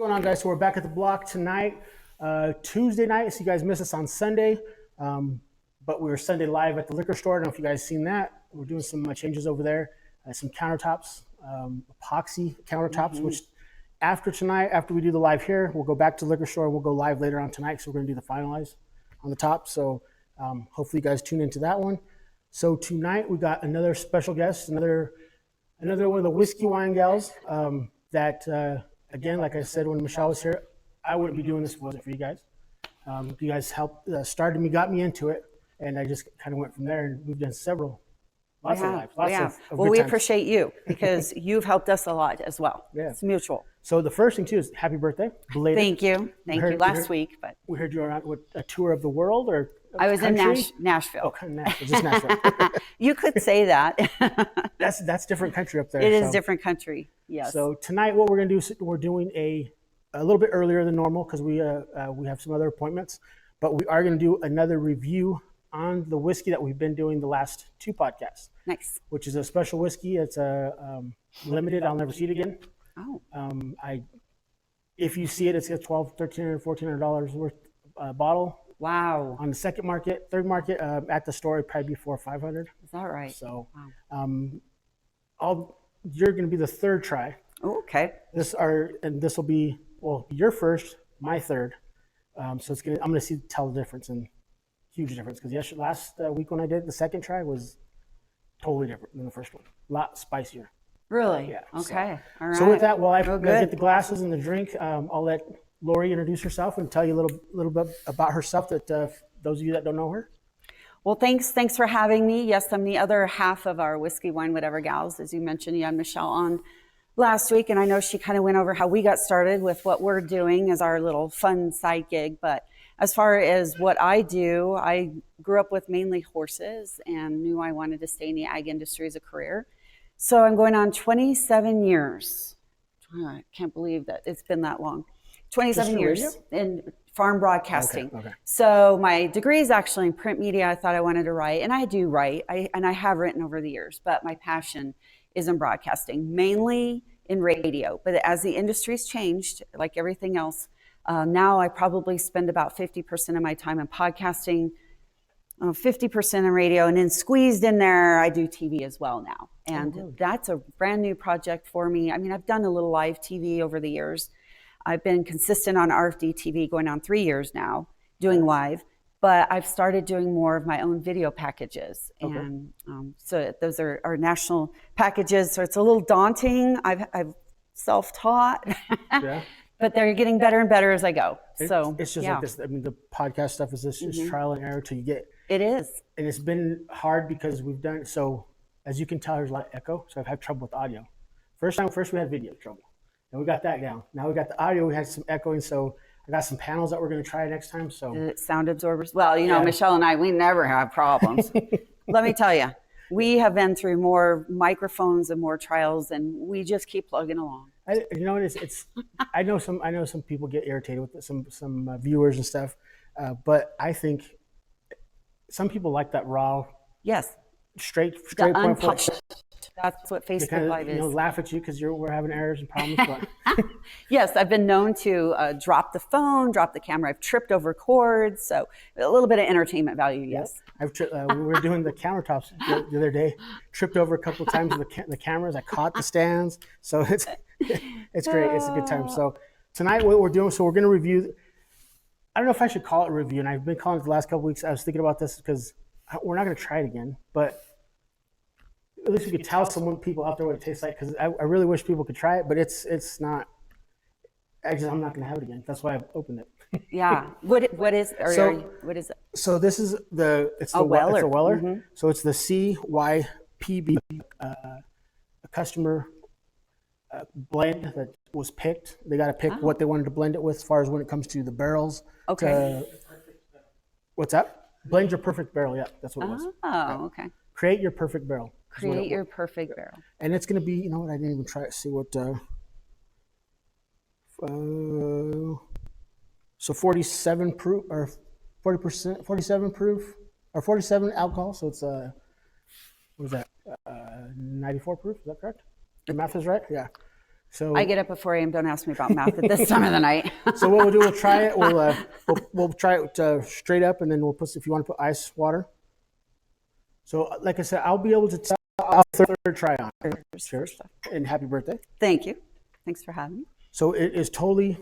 What's going on, guys? So we're back at the block tonight, Tuesday night. So you guys missed us on Sunday, but we were Sunday live at the liquor store. I don't know if you guys seen that. We're doing some changes over there, some countertops, epoxy countertops. Which after tonight, after we do the live here, we'll go back to the liquor store. We'll go live later on tonight. So we're going to do the finalize on the top. So hopefully you guys tune into that one. So tonight we got another special guest, another one of the whiskey wine gals that. Again, like I said, when Michelle was here, I wouldn't be doing this if it wasn't for you guys. You guys helped, started me, got me into it, and I just kind of went from there. And we've done lots of lives. Well, we appreciate you because you've helped us a lot as well. Yeah. It's mutual. So the first thing too is happy birthday, belated. Thank you. Last week, but we heard you were on a tour of the world, or I was country? In Nashville. Oh, kind of Nashville, just Nashville. You could say that. That's different country up there. It is different country. Yes. So tonight, what we're going to do is we're doing a little bit earlier than normal because we have some other appointments, but we are going to do another review on the whiskey that we've been doing the last two podcasts. Nice. Which is a special whiskey. It's a limited. I'll never see it again. Oh. If you see it, it's a $1,200, $1,300, $1,400 worth bottle. Wow. On the second market, third market, at the store, it'd probably be $400 or $500. Is that right? So, wow. You're going to be the third try. Oh, okay. This will be your first, my third. So I'm going to tell the difference, and huge difference, because last week when I did the second try was totally different than the first one. A lot spicier. Really? Yeah. Okay. All right. So with that, while I get the glasses and the drink, I'll let Lori introduce herself and tell you a little bit about herself, that those of you that don't know her. Well, thanks for having me. Yes, I'm the other half of our Whiskey, Wine, Whatever gals. As you mentioned, you had Michelle on last week, and I know she kind of went over how we got started with what we're doing as our little fun side gig. But as far as what I do, I grew up with mainly horses and knew I wanted to stay in the ag industry as a career. So I'm going on 27 years. I can't believe that it's been that long. 27 years in farm broadcasting. Okay. So my degree is actually in print media. I thought I wanted to write, and I do write, and I have written over the years, but my passion is in broadcasting, mainly in radio. But as the industry's changed, like everything else, now I probably spend about 50% of my time in podcasting, 50% in radio, and then squeezed in there, I do TV as well now. And that's a brand new project for me. I mean, I've done a little live TV over the years. I've been consistent on RFD TV going on 3 years now, doing live, but I've started doing more of my own video packages. Okay. And so those are our national packages. So it's a little daunting. I've self-taught, but they're getting better and better as I go. So it's just like this. I mean, the podcast stuff is just trial and error till you get. It is. And it's been hard because we've done it. So as you can tell, there's a lot of echo. So I've had trouble with audio. First we had video trouble. And we got that down. Now we got the audio. We had some echoing, so I got some panels that we're going to try next time. So sound absorbers. Well, Michelle and I, we never have problems. Let me tell you, we have been through more microphones and more trials, and we just keep plugging along. I know some people get irritated with it, some viewers and stuff, but I think some people like that raw. Yes. Straight point forward. That's what Facebook Live is. Laugh at you because we're having errors and problems. But. Yes, I've been known to drop the phone, drop the camera. I've tripped over cords, so a little bit of entertainment value. Yes. We were doing the countertops the other day. Tripped over a couple of times with the cameras. I caught the stands, so it's great. It's a good time. So tonight, what we're doing, we're going to review. I don't know if I should call it a review, and I've been calling it the last couple of weeks. I was thinking about this because we're not going to try it again, but. At least we could tell some people out there what it tastes like, because I really wish people could try it, but it's not. I'm not going to have it again. That's why I've opened it. Yeah. What is it? So this is Weller. It's a Weller. Mm-hmm. So it's the CYPB, a customer blend that was picked. They got to pick what they wanted to blend it with, as far as when it comes to the barrels. Okay. What's that? Blend your perfect barrel. Yeah, that's what it was. Oh, okay. Create your perfect barrel. Create your perfect barrel. And it's going to be, you know what, I didn't even try to see what, so 47 proof, or 40%, 47 proof, or 47 alcohol. So it's, what is that, 94 proof, is that correct? The math is right? Yeah. So I get up before a.m. Don't ask me about math at this time of the night. So what we'll do, we'll try it. We'll try it straight up, and then we'll put, if you want to put ice water. So like I said, I'll be able to tell. I'll third try on. Sure. And happy birthday. Thank you. Thanks for having me. So it is totally.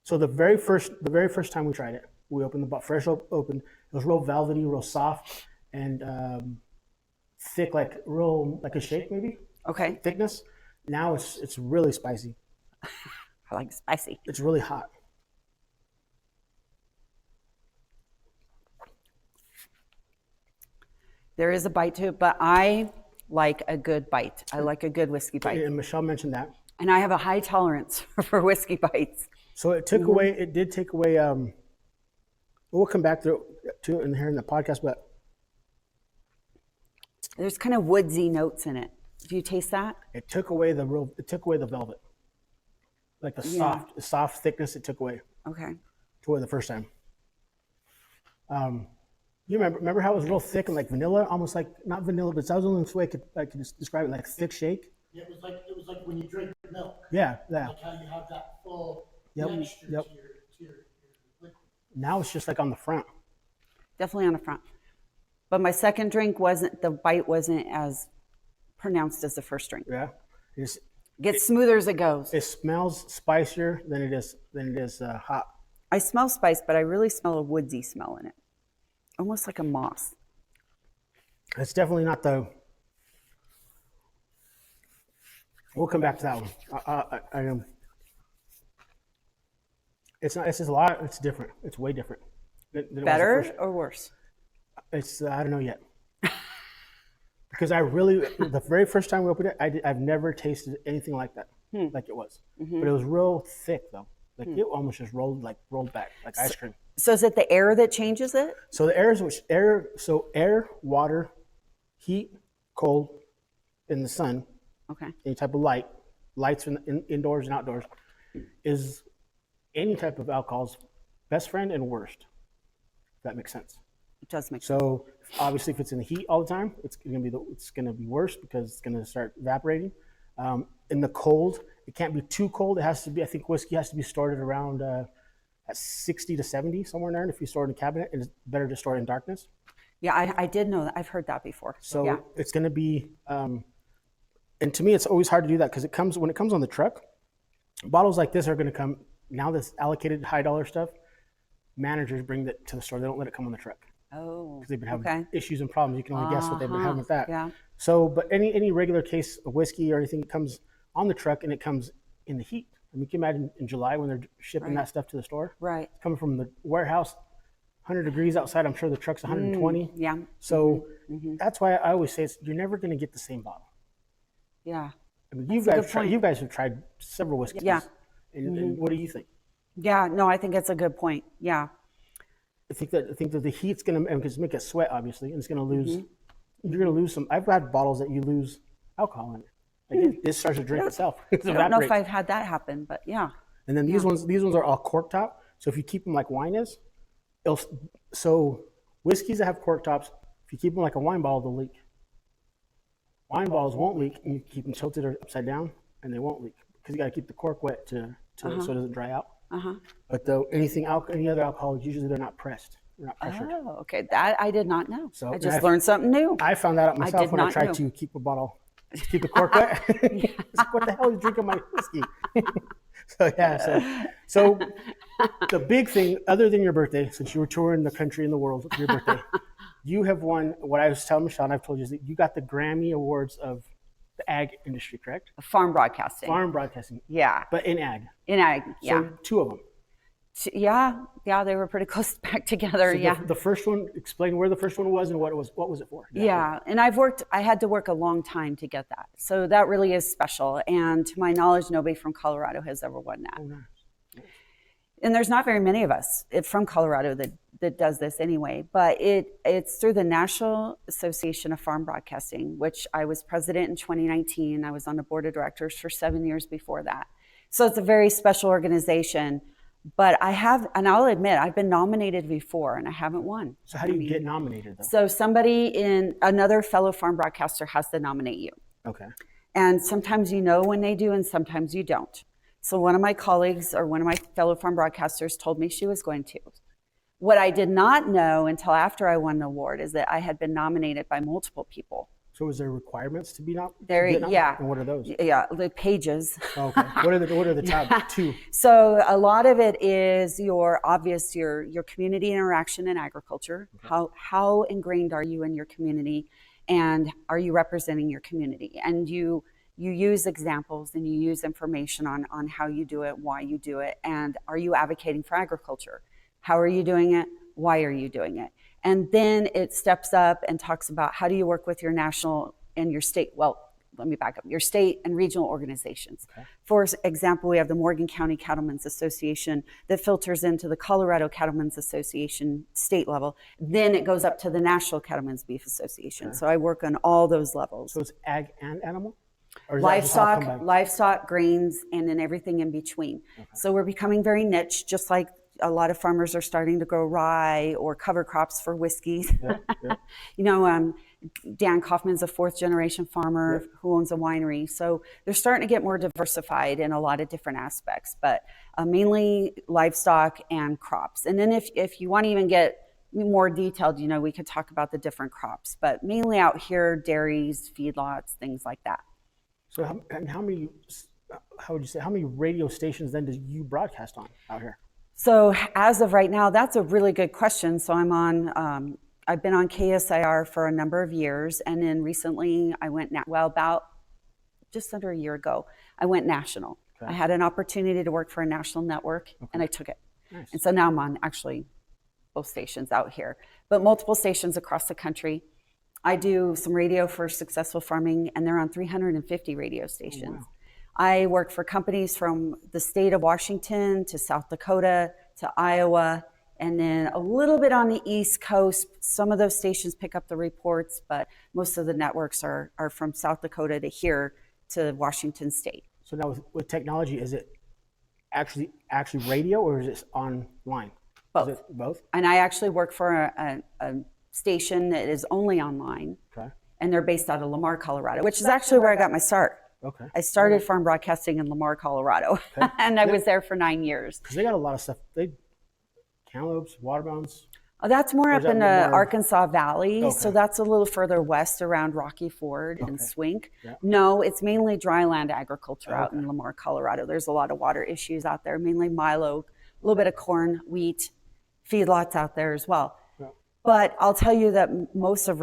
So the very first time we tried it, we opened the bottle, fresh open. It was real velvety, real soft, and thick, like a shake maybe. Okay. Thickness. Now it's really spicy. I like spicy. It's really hot. There is a bite to it, but I like a good bite. I like a good whiskey bite. And Michelle mentioned that. And I have a high tolerance for whiskey bites. So it took away. It did take away. We'll come back to it in here in the podcast, but there's kind of woodsy notes in it. Do you taste that? It took away the velvet, like the soft thickness. It took away. Okay. Took away the first time. You remember how it was real thick and like vanilla, almost like not vanilla, but that was the only way I could describe it, like thick shake. Yeah, it was like when you drink milk. Yeah. Like how you have that full texture to your liquid. Now it's just like on the front. Definitely on the front. But my second drink the bite wasn't as pronounced as the first drink. Yeah. Gets smoother as it goes. It smells spicier than it is hot. I smell spice, but I really smell a woodsy smell in it. Almost like a moss. It's definitely not the. We'll come back to that one. I am. It's not. It's just a lot. It's different. It's way different. Than Better or worse? It's I don't know yet. Because the very first time we opened it, I've never tasted anything like that, like it was. But it was real thick though. Like it almost just rolled back like ice cream. So is it the air that changes it? So the air, water, heat, cold, in the sun, Okay. any type of lights indoors and outdoors, is any type of alcohol's best friend and worst. If that makes sense. It does make sense. So obviously, if it's in the heat all the time, it's gonna be worse because it's gonna start evaporating. In the cold, it can't be too cold. It has to be. I think whiskey has to be stored at around at 60 to 70 somewhere in there. And if you store it in a cabinet, it's better to store it in darkness. Yeah, I did know that. I've heard that before. So yeah. it's gonna be. And to me, it's always hard to do that because when it comes on the truck, bottles like this are gonna come now. This allocated high dollar stuff. Managers bring that to the store. They don't let it come on the truck. Oh. Because they've been having issues and problems. You can only guess what they've been having with that. Yeah. So, but any regular case of whiskey or anything that comes on the truck and it comes in the heat. I mean, can you imagine in July when they're shipping that stuff to the store? Right. It's coming from the warehouse, 100 degrees outside. I'm sure the truck's 120. Yeah. So that's why I always say you're never going to get the same bottle. Yeah. I mean, you guys have tried several whiskeys. Yeah. And what do you think? Yeah. No, I think it's a good point. Yeah. I think that the heat's going to make it sweat, obviously, and it's going to lose. You're going to lose some. I've had bottles that you lose alcohol in it. Like it starts to drink itself. I don't know if I've had that happen, but yeah. And then these ones are all cork top. So if you keep them like wine is, so whiskeys that have cork tops, if you keep them like a wine bottle, they'll leak. Wine bottles won't leak, and you keep them tilted or upside down, and they won't leak because you got to keep the cork wet so it doesn't dry out. But any other alcohol, usually they're not pressed. They're not pressured. Oh, okay. That I did not know. So I just learned something new. I found that out myself when I tried to keep a bottle, keep the cork wet. What the hell is drinking my whiskey? So the big thing, other than your birthday, since you were touring the country and the world for your birthday, you have won what I was telling Michelle, and I've told you, is that you got the Grammy Awards of the ag industry, correct? Farm broadcasting. Farm broadcasting. Yeah. But in ag. In ag, yeah. So 2 of them. Yeah, they were pretty close back together. So yeah. The first one, explain where the first one was and what was it for? Exactly. Yeah, and I had to work a long time to get that. So that really is special. And to my knowledge, nobody from Colorado has ever won that. Oh, nice. And there's not very many of us from Colorado that does this anyway. But it's through the National Association of Farm Broadcasting, which I was president in 2019. I was on the board of directors for 7 years before that. So it's a very special organization. But I'll admit, I've been nominated before and I haven't won. So how do you get nominated though? So another fellow farm broadcaster has to nominate you. Okay. And sometimes you know when they do, and sometimes you don't. So one of my colleagues or one of my fellow farm broadcasters told me she was going to. What I did not know until after I won the award is that I had been nominated by multiple people. So is there requirements to be not? Yeah. And what are those? Yeah, the pages. Okay. What are the top two? So a lot of it is your community interaction in agriculture. Okay. How ingrained are you in your community, and are you representing your community? And you use examples and you use information on how you do it, why you do it, and are you advocating for agriculture? How are you doing it? Why are you doing it? And then it steps up and talks about how do you work with your national and your state, well, let me back up, your state and regional organizations. Okay. For example, we have the Morgan County Cattlemen's Association that filters into the Colorado Cattlemen's Association state level. Then it goes up to the National Cattlemen's Beef Association. Okay. So I work on all those levels. So it's ag and animal? Or livestock, grains, and then everything in between. Okay. So we're becoming very niche, just like a lot of farmers are starting to grow rye or cover crops for whiskey. Yeah. Dan Kaufman's a 4th generation farmer who owns a winery. So they're starting to get more diversified in a lot of different aspects, but mainly livestock and crops. And then if you want to even get more detailed, we could talk about the different crops, but mainly out here, dairies, feedlots, things like that. So how many radio stations then do you broadcast on out here? So as of right now, that's a really good question. So I've been on KSIR for a number of years. And then recently I went, about just under a year ago, I went national. Okay. I had an opportunity to work for a national network and I took it. Nice. And so now I'm on actually both stations out here, but multiple stations across the country. I do some radio for Successful Farming and they're on 350 radio stations. Oh, wow. I work for companies from the state of Washington to South Dakota to Iowa, and then a little bit on the East Coast. Some of those stations pick up the reports, but most of the networks are from South Dakota to here to Washington State. So now with technology, is it actually radio or is it online? Both. Is it both? And I actually work for a station that is only online. Okay. And they're based out of Lamar, Colorado, which is actually where I got my start. Okay. I started farm broadcasting in Lamar, Colorado, okay. And I was there for 9 years. Because they got a lot of stuff. Cantaloupes, watermelons. Oh, that's more up in the Arkansas Valley. Okay. So that's a little further west around Rocky Ford and Swink. Yeah. No, it's mainly dryland agriculture out in Lamar, Colorado. There's a lot of water issues out there, mainly milo, a little bit of corn, wheat, feedlots out there as well. But I'll tell you that most of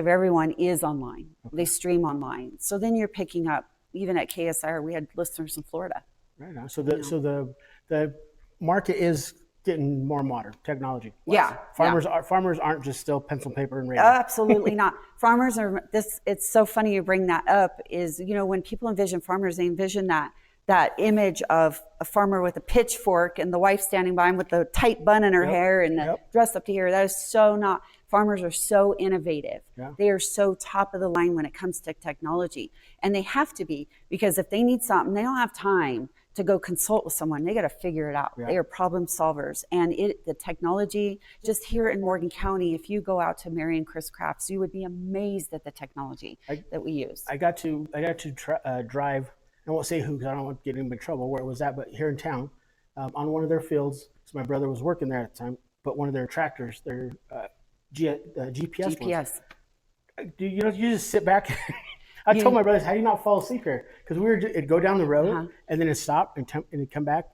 everyone is online. Okay. They stream online. So then you're picking up, even at KSIR, we had listeners in Florida. Right on. So the market is getting more modern technology. Yeah. Farmers aren't just still pencil, paper, and radio. Absolutely not. Farmers are it's so funny you bring that up is, when people envision farmers, they envision that image of a farmer with a pitchfork and the wife standing by him with the tight bun in her hair and the dress up to here. That is so not. Farmers are so innovative. Yeah. They are so top of the line when it comes to technology. And they have to be, because if they need something, they don't have time to go consult with someone. They got to figure it out. Yeah. They are problem solvers. And the technology, just here in Morgan County, if you go out to Mary and Chris Crafts, you would be amazed at the technology that we use. I got to drive. I won't say who because I don't want to get anybody in trouble where it was at, but here in town, on one of their fields, so my brother was working there at the time, but one of their tractors, their GPS ones. You just sit back. I told my brothers, how do you not fall asleep here? Because it'd go down the road and then it'd stop and it'd come back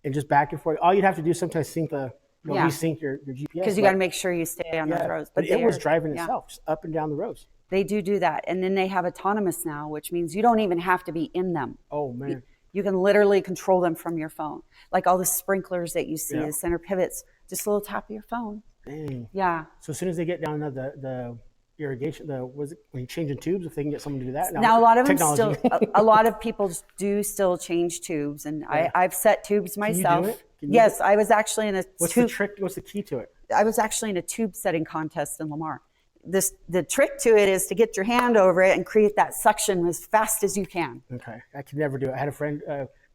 and just back and forth. All you'd have to do is sometimes sync resync your GPS. Because you got to make sure you stay on those roads. But it was driving itself, just up and down the roads. They do that. And then they have autonomous now, which means you don't even have to be in them. Oh, man. You can literally control them from your phone. Like all the sprinklers that you see, the center pivots, just a little tap of your phone. Dang. Yeah. So as soon as they get down to the irrigation, when you're changing tubes, if they can get someone to do that. Now a lot of them a lot of people do still change tubes. And I've set tubes myself. Can you do it? Yes, I was actually in a What's the trick? What's the key to it? I was actually in a tube setting contest in Lamar. The trick to it is to get your hand over it and create that suction as fast as you can. Okay, I could never do it. I had a friend,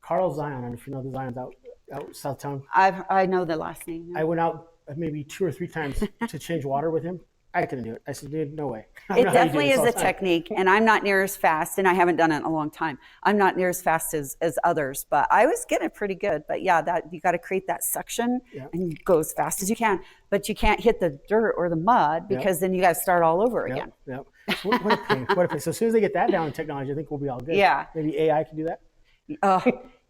Carl Zion. I don't know if you know the Zions out South Town. I know the last name. I went out maybe 2 or 3 times to change water with him, I couldn't do it. I said, dude, no way. I It know how you do definitely this is all a the time. technique, and I'm not near as fast, and I haven't done it in a long time. I'm not near as fast as others, but I was getting pretty good. But yeah, that you got to create that suction Yeah. and go as fast as you can. But you can't hit the dirt or the mud because then you got to start all over again. Yep. So what a pain. What a pain. So as soon as they get that down in technology, I think we'll be all good. Yeah. Maybe AI can do that.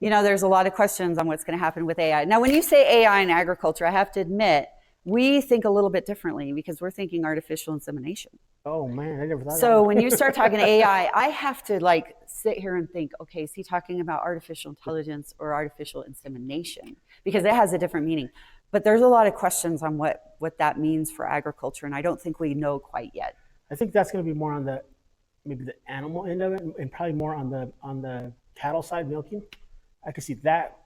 There's a lot of questions on what's going to happen with AI. Now, when you say AI in agriculture, I have to admit, we think a little bit differently because we're thinking artificial insemination. Oh man, I never thought of So that. when you start talking AI, I have to like sit here and think, okay, is he talking about artificial intelligence or artificial insemination? Because it has a different meaning. But there's a lot of questions on what that means for agriculture, and I don't think we know quite yet. I think that's going to be more on maybe the animal end of it, and probably more on the cattle side, milking. I could see that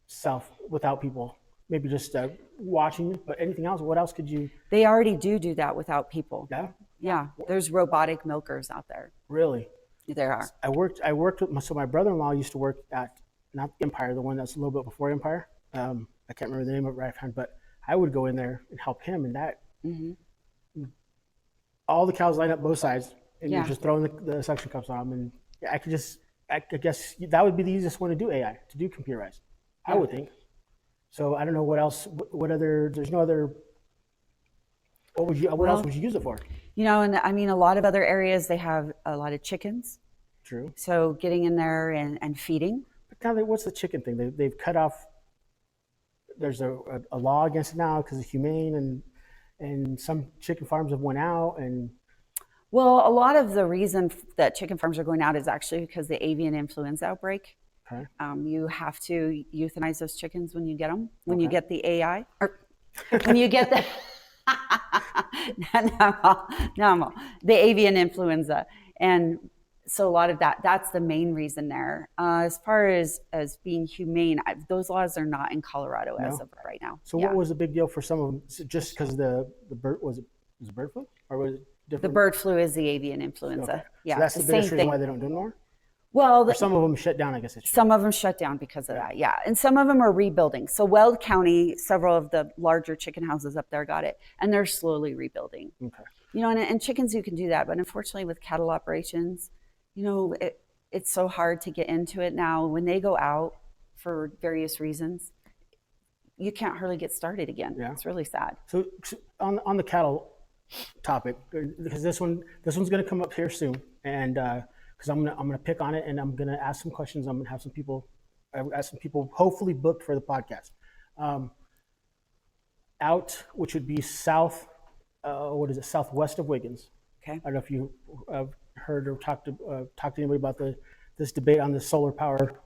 self without people, maybe just watching it. But anything else? What else could you? They already do that without people. Yeah, Yeah, there's robotic milkers out there. really. There are. I worked with so my brother-in-law used to work at not Empire, the one that's a little bit before Empire. I can't remember the name of it right hand, but I would go in there and help him, and that all the cows line up both sides, and you're just throwing the suction cups on them, and I guess that would be the easiest one to do AI, to do computerized. I would think. So I don't know what else. What other? There's no other. What else would you use it for? And I mean, a lot of other areas, they have a lot of chickens. True. So getting in there and feeding. But now, what's the chicken thing? They've cut off. There's a law against it now because it's humane, and some chicken farms have went out. And well, a lot of the reason that chicken farms are going out is actually because the avian influenza outbreak. Okay. You have to euthanize those chickens when you get them. When you get the AI, or when you get the no, the avian influenza, and so a lot of that's the main reason there. As far as being humane, those laws are not in Colorado as of right now. So what was the big deal for some of them? Just because the bird was it bird flu, or was it different? The bird flu is the avian influenza. Okay. Yeah, So that's the same biggest reason thing. why they don't do it anymore? Well, Or some of them shut down, I guess. some of them shut down because of that, yeah. And some of them are rebuilding. So Weld County, several of the larger chicken houses up there got it, and they're slowly rebuilding. Okay. And chickens, you can do that. But unfortunately, with cattle operations, it's so hard to get into it now. When they go out for various reasons, you can't hardly get started again. Yeah. It's really sad. So on the cattle topic, because this one's going to come up here soon, and because I'm gonna pick on it, and I'm gonna ask some questions. I'm gonna have some people hopefully booked for the podcast. Out, which would be southwest of Wiggins. Okay. I don't know if you heard or talked to anybody about this debate on the solar power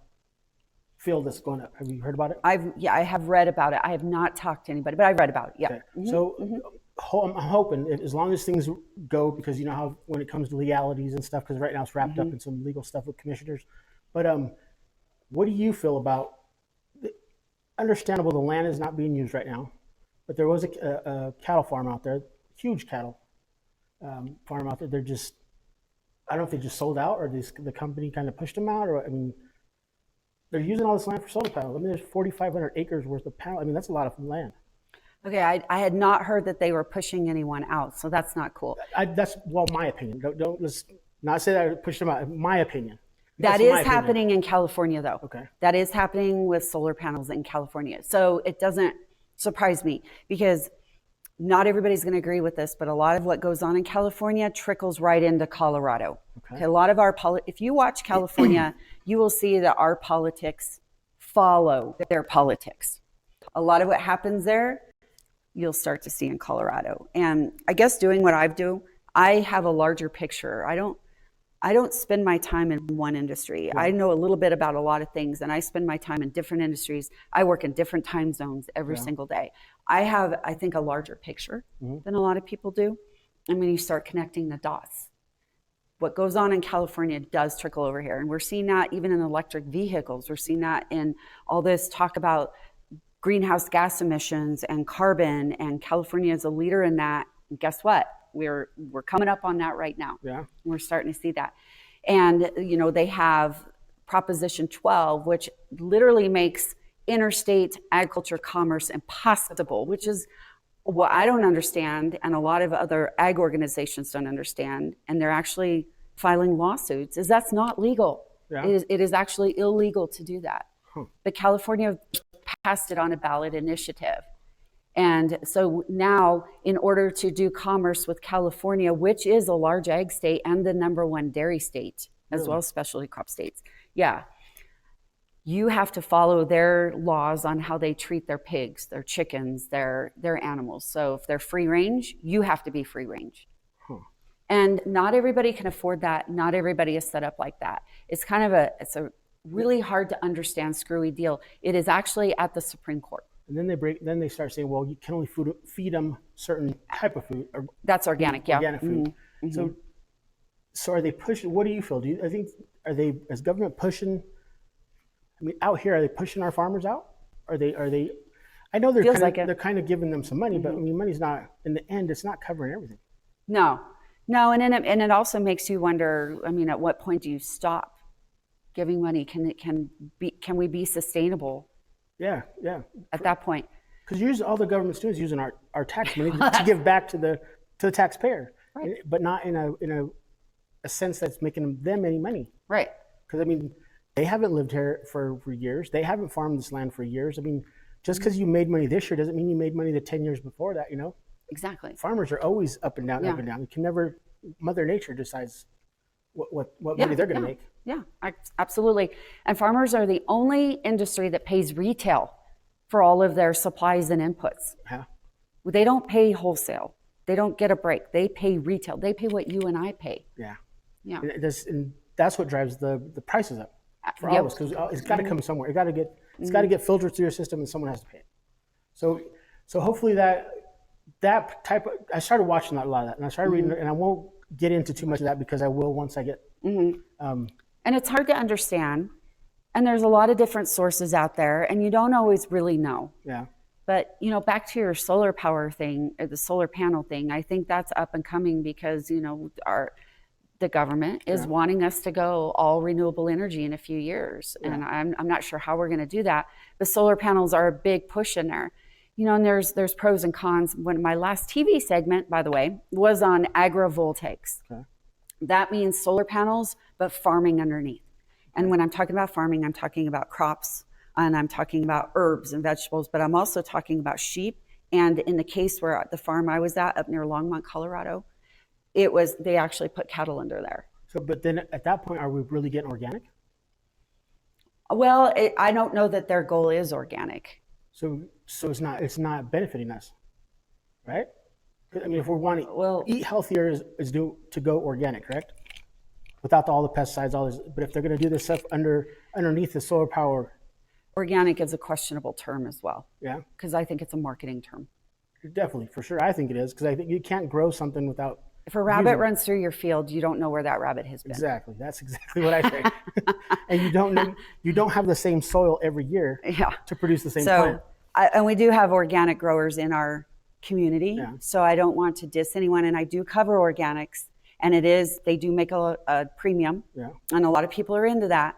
field that's going up. Have you heard about it? I have read about it. I have not talked to anybody, but I've read about it. Yeah. Okay. So I'm hoping, as long as things go, because you know how when it comes to legalities and stuff, because right now it's wrapped up in some legal stuff with commissioners. But what do you feel about? Understandable, the land is not being used right now, but there was a cattle farm out there, huge cattle farm out there. They're just, I don't know if they just sold out or the company kind of pushed them out, or I mean, they're using all this land for solar panels. I mean, there's 4,500 acres worth of panel. I mean, that's a lot of land. Okay, I had not heard that they were pushing anyone out, so that's not cool. That's my opinion. Let's not say that I pushed them out. My opinion. That is happening in California, though. Okay. That is happening with solar panels in California. So it doesn't surprise me because not everybody's going to agree with this, but a lot of what goes on in California trickles right into Colorado. Okay. A lot of if you watch California, you will see that our politics follow their politics. A lot of what happens there, you'll start to see in Colorado. And I guess doing what I do, I have a larger picture. I don't spend my time in one industry. I know a little bit about a lot of things, and I spend my time in different industries. I work in different time zones every single day. I have, I think, a larger picture than a lot of people do. And when you start connecting the dots, what goes on in California does trickle over here. And we're seeing that even in electric vehicles. We're seeing that in all this talk about greenhouse gas emissions and carbon, and California is a leader in that. And guess what? We're coming up on that right now. Yeah. We're starting to see that. And, they have Proposition 12, which literally makes interstate agriculture commerce impossible, which is what I don't understand, and a lot of other ag organizations don't understand, and they're actually filing lawsuits, is that's not legal. Yeah. It is actually illegal to do that. But California passed it on a ballot initiative. And so now, in order to do commerce with California, which is a large ag state and the #1 dairy state, as well as specialty crop states, you have to follow their laws on how they treat their pigs, their chickens, their animals. So if they're free range, you have to be free range. And not everybody can afford that. Not everybody is set up like that. It's kind of it's a really hard to understand screwy deal. It is actually at the Supreme Court. And then they start saying, well, you can only feed them certain type of food. Or that's organic, yeah. Organic food. So are they pushing? What do you feel? Are they as government pushing? I mean, out here, are they pushing our farmers out? Are they? I know they're kind of giving them some money, but I mean, money's not, in the end, it's not covering everything. No, and it also makes you wonder. I mean, at what point do you stop giving money? Can we be sustainable? Yeah. At that point, because all the government's doing is using our tax money to give back to the taxpayer, right. But not in a sense that's making them any money. Right. Because I mean, they haven't lived here for years. They haven't farmed this land for years. I mean, just because you made money this year doesn't mean you made money the 10 years before that, Exactly. Farmers are always up and down, up and down. You can never, Mother Nature decides what money they're going to make. Yeah, absolutely. And farmers are the only industry that pays retail for all of their supplies and inputs. Yeah. They don't pay wholesale. They don't get a break. They pay retail. They pay what you and I pay. Yeah. Yeah. And that's what drives the prices up for all of us, because it's got to come somewhere. It's got to get filtered through your system, and someone has to pay it. So hopefully that type of, I started watching a lot of that, and I started reading, and I won't get into too much of that because I will once I get. And it's hard to understand, and there's a lot of different sources out there, and you don't always really know. Yeah. But back to your solar power thing, or the solar panel thing, I think that's up and coming because the government is wanting us to go all renewable energy in a few years, and I'm not sure how we're going to do that. The solar panels are a big push in there. And there's pros and cons. When my last TV segment, by the way, was on agrovoltaics. Okay. That means solar panels, but farming underneath. And when I'm talking about farming, I'm talking about crops, and I'm talking about herbs and vegetables, but I'm also talking about sheep. And in the case where at the farm I was at up near Longmont, Colorado, they actually put cattle under there. So, but then at that point, are we really getting organic? Well, I don't know that their goal is organic. So it's not benefiting us, right? I mean, if we're wanting eat healthier is to go organic, correct? Without all the pesticides, all this. But if they're going to do this stuff underneath the solar power, organic is a questionable term as well. Yeah, because I think it's a marketing term. Definitely, for sure, I think it is, because I think you can't grow something without. If a rabbit runs through your field, you don't know where that rabbit has been. Exactly, that's exactly what I think. And you don't have the same soil every year to produce the same plant. And we do have organic growers in our community, so I don't want to diss anyone, and I do cover organics, and they do make a premium, and a lot of people are into that.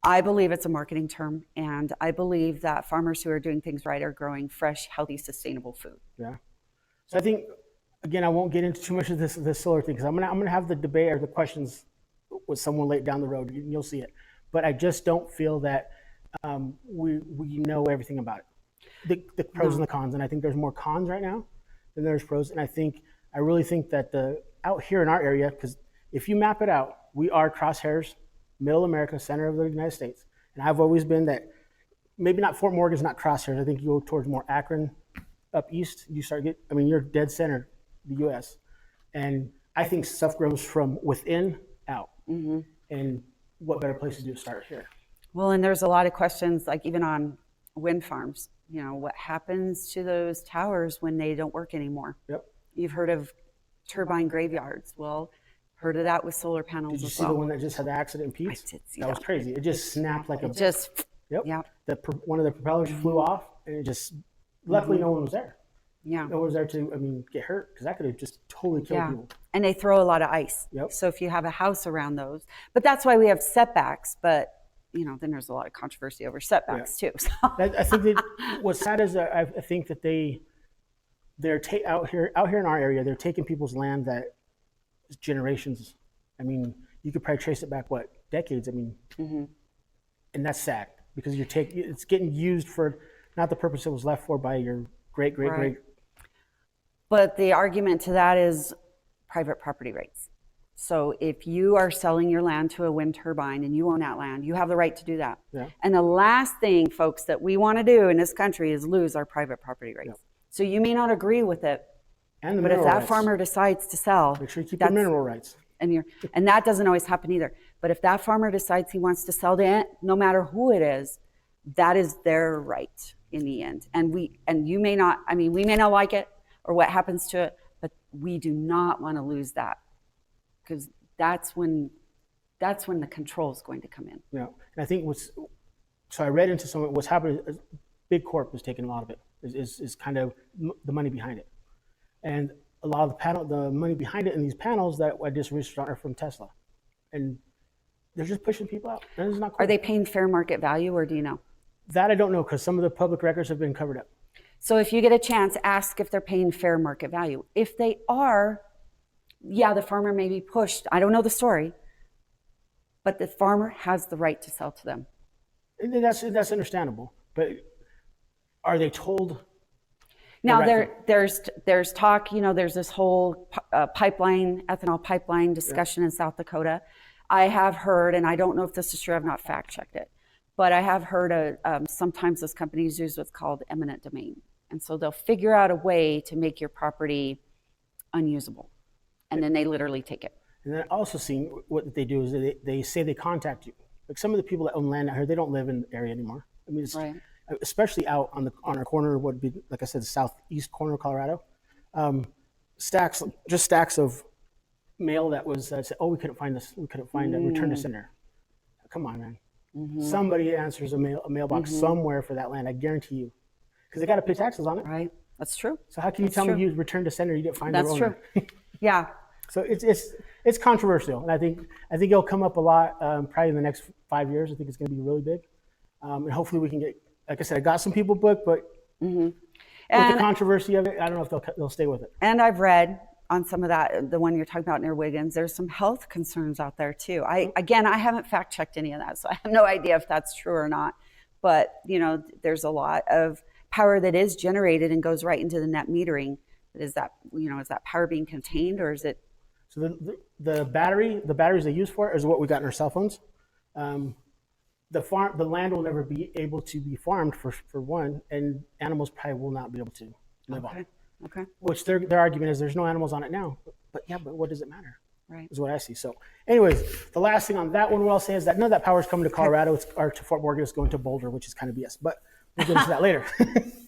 I believe it's a marketing term, and I believe that farmers who are doing things right are growing fresh, healthy, sustainable food. Yeah. So I think, again, I won't get into too much of this solar thing, because I'm gonna have the debate or the questions with someone late down the road, and you'll see it. But I just don't feel that we know everything about it. The pros and the cons, and I think there's more cons right now than there's pros. And I really think that out here in our area, because if you map it out, we are crosshairs, middle America, center of the United States. And I've always been that, maybe not Fort Morgan's not crosshairs. I think you go towards more Akron, up east, you're dead center, the U.S. And I think stuff grows from within out. Mm-hmm. And what better place to do start here? Well, and there's a lot of questions, like even on wind farms. What happens to those towers when they don't work anymore? Yep. You've heard of turbine graveyards. Well, heard of that with solar panels as well. Did you see the one that just had the accident in Pete's? I did see that. That was crazy. It just snapped like a... Yep. One of the propellers flew off, and it just... Luckily, no one was there. Yeah. No one was there to, get hurt, because that could have just totally killed people. And they throw a lot of ice. Yep. So if you have a house around those... But that's why we have setbacks, but... then there's a lot of controversy over setbacks too. So. I think that what's sad is that I think that they they're out here in our area. They're taking people's land that is generations. I mean, you could probably trace it back decades. I mean, and that's sad because it's getting used for not the purpose it was left for by your great. But the argument to that is private property rights. So if you are selling your land to a wind turbine and you own that land, you have the right to do that. Yeah. And the last thing, folks, that we want to do in this country is lose our private property rights. Yeah. So you may not agree with it, but if that farmer decides to sell, make sure you keep your mineral rights. And that doesn't always happen either. But if that farmer decides he wants to sell to it, no matter who it is, that is their right in the end. And you may not, I mean, we may not like it or what happens to it, but we do not want to lose that, because that's when the control is going to come in. Yeah, and I think so I read into some of what's happening. Big Corp is taking a lot of it. Is kind of the money behind it, and a lot of the money behind it in these panels that I just researched on are from Tesla, and they're just pushing people out. And it's not cool. Are they paying fair market value, or do you know? That I don't know, because some of the public records have been covered up. So if you get a chance, ask if they're paying fair market value. If they are, yeah, the farmer may be pushed. I don't know the story, but the farmer has the right to sell to them. And that's understandable. But are they told? Now there's talk. You know, there's this whole ethanol pipeline discussion in South Dakota. I have heard, and I don't know if this is true. I've not fact checked it, but I have heard sometimes those companies use what's called eminent domain, and so they'll figure out a way to make your property unusable. And then they literally take it. And then also seen what they do is they say they contact you. Like some of the people that own land out here, they don't live in the area anymore. I mean, right. Especially out on our corner, what would be, like I said, the southeast corner of Colorado. Stacks of mail that was said, oh, we couldn't find this. We couldn't find it. Return to sender. Come on, man. Mm-hmm. Somebody answers a mailbox somewhere for that land. I guarantee you, because they got to pay taxes on it. Right. That's true. So how can you tell me you return to sender? You didn't find the owner. That's true. Yeah. So it's controversial, and I think it'll come up a lot probably in the next 5 years. I think it's going to be really big, and hopefully we can get. Like I said, I got some people booked, but with the controversy of it, I don't know if they'll stay with it. And I've read on some of that, the one you're talking about near Wiggins, there's some health concerns out there too. I haven't fact checked any of that, so I have no idea if that's true or not. But you know, there's a lot of power that is generated and goes right into the net metering. Is that power being contained, or is it? So the batteries they use for it is what we got in our cell phones. The land will never be able to be farmed for one, and animals probably will not be able to live on it. Okay. Which their argument is there's no animals on it now. But what does it matter? Right. Is what I see. So anyways, the last thing on that one I'll say is that none of that power is coming to Colorado or to Fort Morgan. It's going to Boulder, which is kind of BS. But we'll get into that later.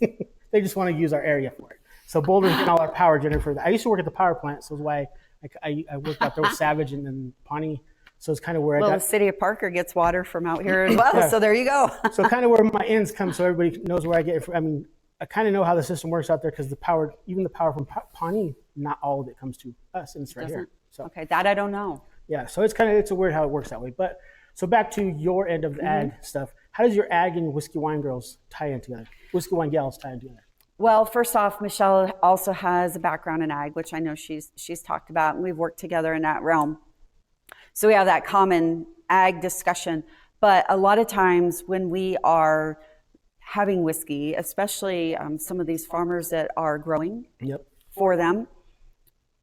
They just want to use our area for it. So Boulder's getting all our power generated for that. I used to work at the power plant, so that's why I worked out there with Savage and then Pawnee. So it's kind of where the city of Parker gets water from out here as well. Yeah. So there you go. So kind of where my ends come, so everybody knows where I get it from. I mean, I kind of know how the system works out there, because even the power from Pawnee, not all of it comes to us, and it's right here. So okay, that I don't know. Yeah, so it's a weird how it works that way. But so back to your end of the ag stuff. How does your ag and whiskey wine girls tie in together? Whiskey wine gals tie in together? Well, first off, Michelle also has a background in ag, which I know she's talked about, and we've worked together in that realm. So we have that common ag discussion. But a lot of times when we are having whiskey, especially some of these farmers that are growing for them,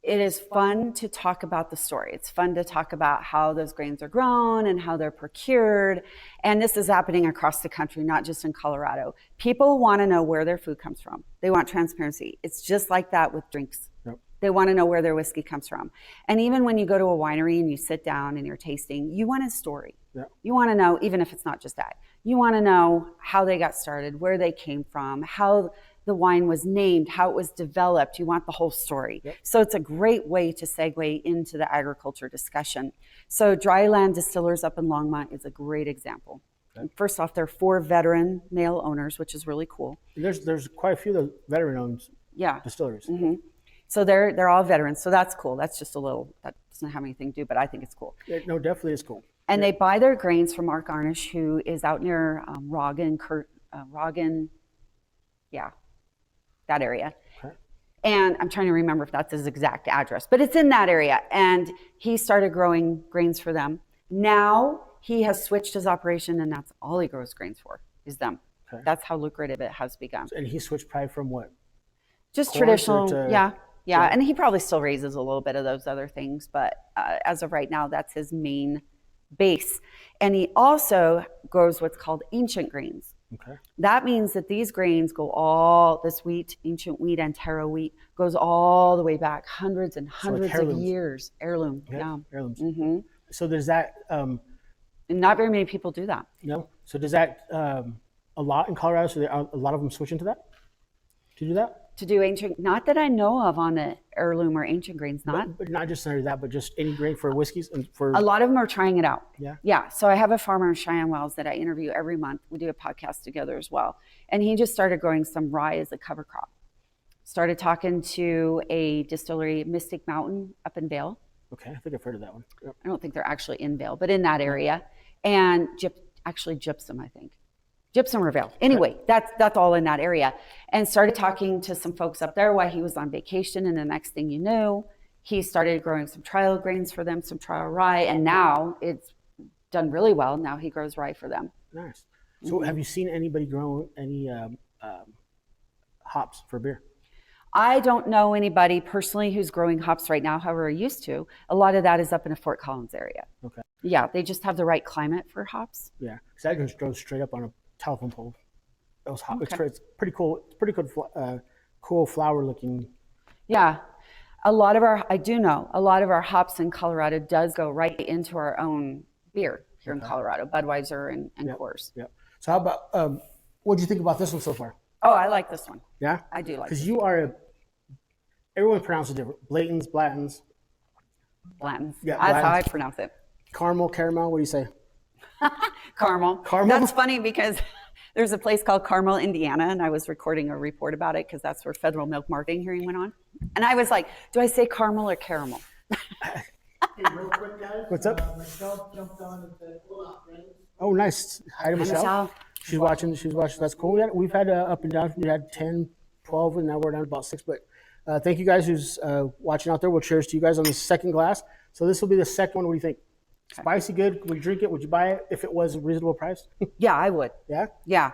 it is fun to talk about the story. It's fun to talk about how those grains are grown and how they're procured. And this is happening across the country, not just in Colorado. People want to know where their food comes from. They want transparency. It's just like that with drinks. Yep. They want to know where their whiskey comes from. And even when you go to a winery and you sit down and you're tasting, you want a story. Yep. You want to know, even if it's not just that, you want to know how they got started, where they came from, how the wine was named, how it was developed. You want the whole story. Yep. So it's a great way to segue into the agriculture discussion. So Dryland Distillers up in Longmont is a great example. Okay. First off, they're 4 veteran male owners, which is really cool. There's quite a few of the veteran-owned distilleries. Mm-hmm. So they're all veterans. So that's cool. That's just that doesn't have anything to do, but I think it's cool. No, definitely is cool. And they buy their grains from Mark Arnish, who is out near Roggen, that area. Okay. And I'm trying to remember if that's his exact address, but it's in that area. And he started growing grains for them. Now he has switched his operation, and that's all he grows grains for is them. Okay. That's how lucrative it has become. And he switched probably from what? Just Corn traditional, to- yeah. And he probably still raises a little bit of those other things, but as of right now, that's his main base. And he also grows what's called ancient grains. Okay. That means that these grains go all, this wheat, ancient wheat and taro wheat, goes all the way back hundreds and hundreds of heirlooms. years. Heirloom, yeah. Heirlooms. Mm-hmm. So does that, And not very many people do that. so does that, a lot in Colorado, so there are a lot of them switching to that? To do that? To do ancient, not that I know of on the heirloom or ancient grains, not. But not just only that, but just any grain for whiskeys and for. A lot of them are trying it out. Yeah. Yeah. So I have a farmer in Cheyenne Wells that I interview every month. We do a podcast together as well. And he just started growing some rye as a cover crop. Started talking to a distillery, Mystic Mountain, up in Vail. Okay, I think I've heard of that one. Yep. I don't think they're actually in Vail, but in that area. And gypsum, I think. Gypsum or Vail. Anyway, that's all in that area. And started talking to some folks up there while he was on vacation. And the next thing you knew, he started growing some trial grains for them, some trial rye. And now it's done really well. Now he grows rye for them. Nice. So have you seen anybody grow any hops for beer? I don't know anybody personally who's growing hops right now, however I used to. A lot of that is up in the Fort Collins area. Okay. Yeah, they just have the right climate for hops. Yeah, because that just goes straight up on a telephone pole. Those hops, Okay. it's pretty cool. It's pretty good, cool flower looking. Yeah. I do know a lot of our hops in Colorado does go right into our own beer here in Colorado, Budweiser and Coors. Yeah. So how about, what do you think about this one so far? Oh, I like this one. Yeah? I do like Because this. you are everyone pronounces it different. Blatons, Blatons, Blanton's. Yeah, That's how I Blanton's. pronounce it. caramel, what do you say? Caramel. Caramel? That's funny because there's a place called Carmel, Indiana, and I was recording a report about it because that's where federal milk marketing hearing went on. And I was like, do I say caramel or caramel? Hey, real quick, guys. What's up? Michelle jumped on and said, "Hold on, friends." Oh, nice. Hi to Michelle. Michelle. She's watching. That's cool. We've had up and down. We had 10, 12, and now we're down to about 6. But thank you guys who's watching out there. We'll cheers to you guys on the second glass. So this will be the second one. What do you think? Spicy, good. Would you drink it? Would you buy it if it was a reasonable price? Yeah, I would. Yeah? Yeah.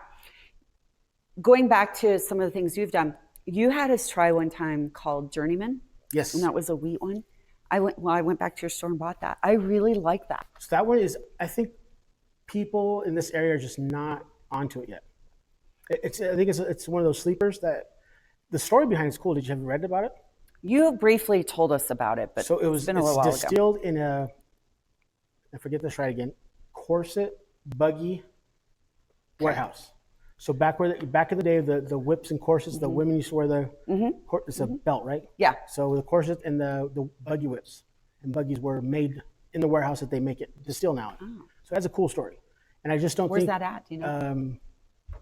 Going back to some of the things you've done, you had us try one time called Journeyman, Yes. and that was a wheat one. I went back to your store and bought that. I really like that. So that one is, I think people in this area are just not onto it yet. I think it's one of those sleepers that the story behind it's cool. Did you have read about it? You briefly told us about it, but So it's been a little while ago. distilled in a, I forget this right again, corset buggy warehouse. So back in the day, the whips and corsets, the women used to wear the it's a belt, right? Yeah. So the corset and the buggy whips and buggies were made in the warehouse that they make it distill now. So that's a cool story, and I just don't Where's think. that at? Do you know?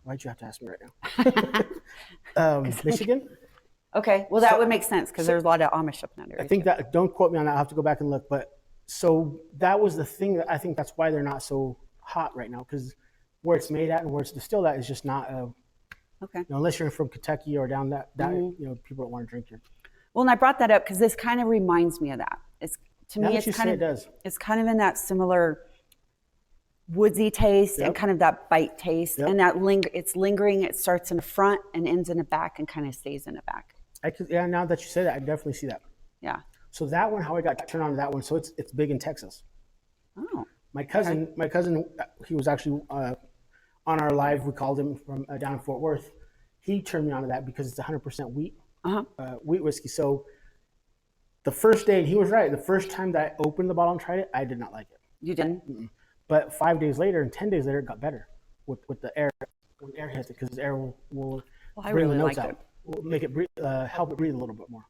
Why'd you have to ask me right now? Michigan. Okay. Well, that would make sense because there's a lot of Amish up in that area. I think that, don't quote me on that. I'll have to go back and look. But so that was the thing that I think that's why they're not so hot right now, because where it's made at and where it's distilled at is just not, Okay. unless you're from Kentucky or down that people don't want to drink your. Well, and I brought that up because this kind of reminds me of that. It's to Now me, that you it's say kind it of does. it's kind of in that similar woodsy taste and Yep. kind of that bite taste, Yep. and that it's lingering. It starts in the front and ends in the back and kind of stays in the back. Now that you say that, I definitely see that. Yeah. So that one, how I got turned on to that one. So it's big in Texas. Oh. My cousin, he was actually on our live. We called him from down in Fort Worth. He turned me on to that because it's 100% wheat, wheat whiskey. So the first day, and he was right. The first time that I opened the bottle and tried it, I did not like it. You didn't? But 5 days later and 10 days later, it got better with the air. When air hits it, because air will I bring really the notes liked out. it. Will make it breathe, help it breathe a little bit more.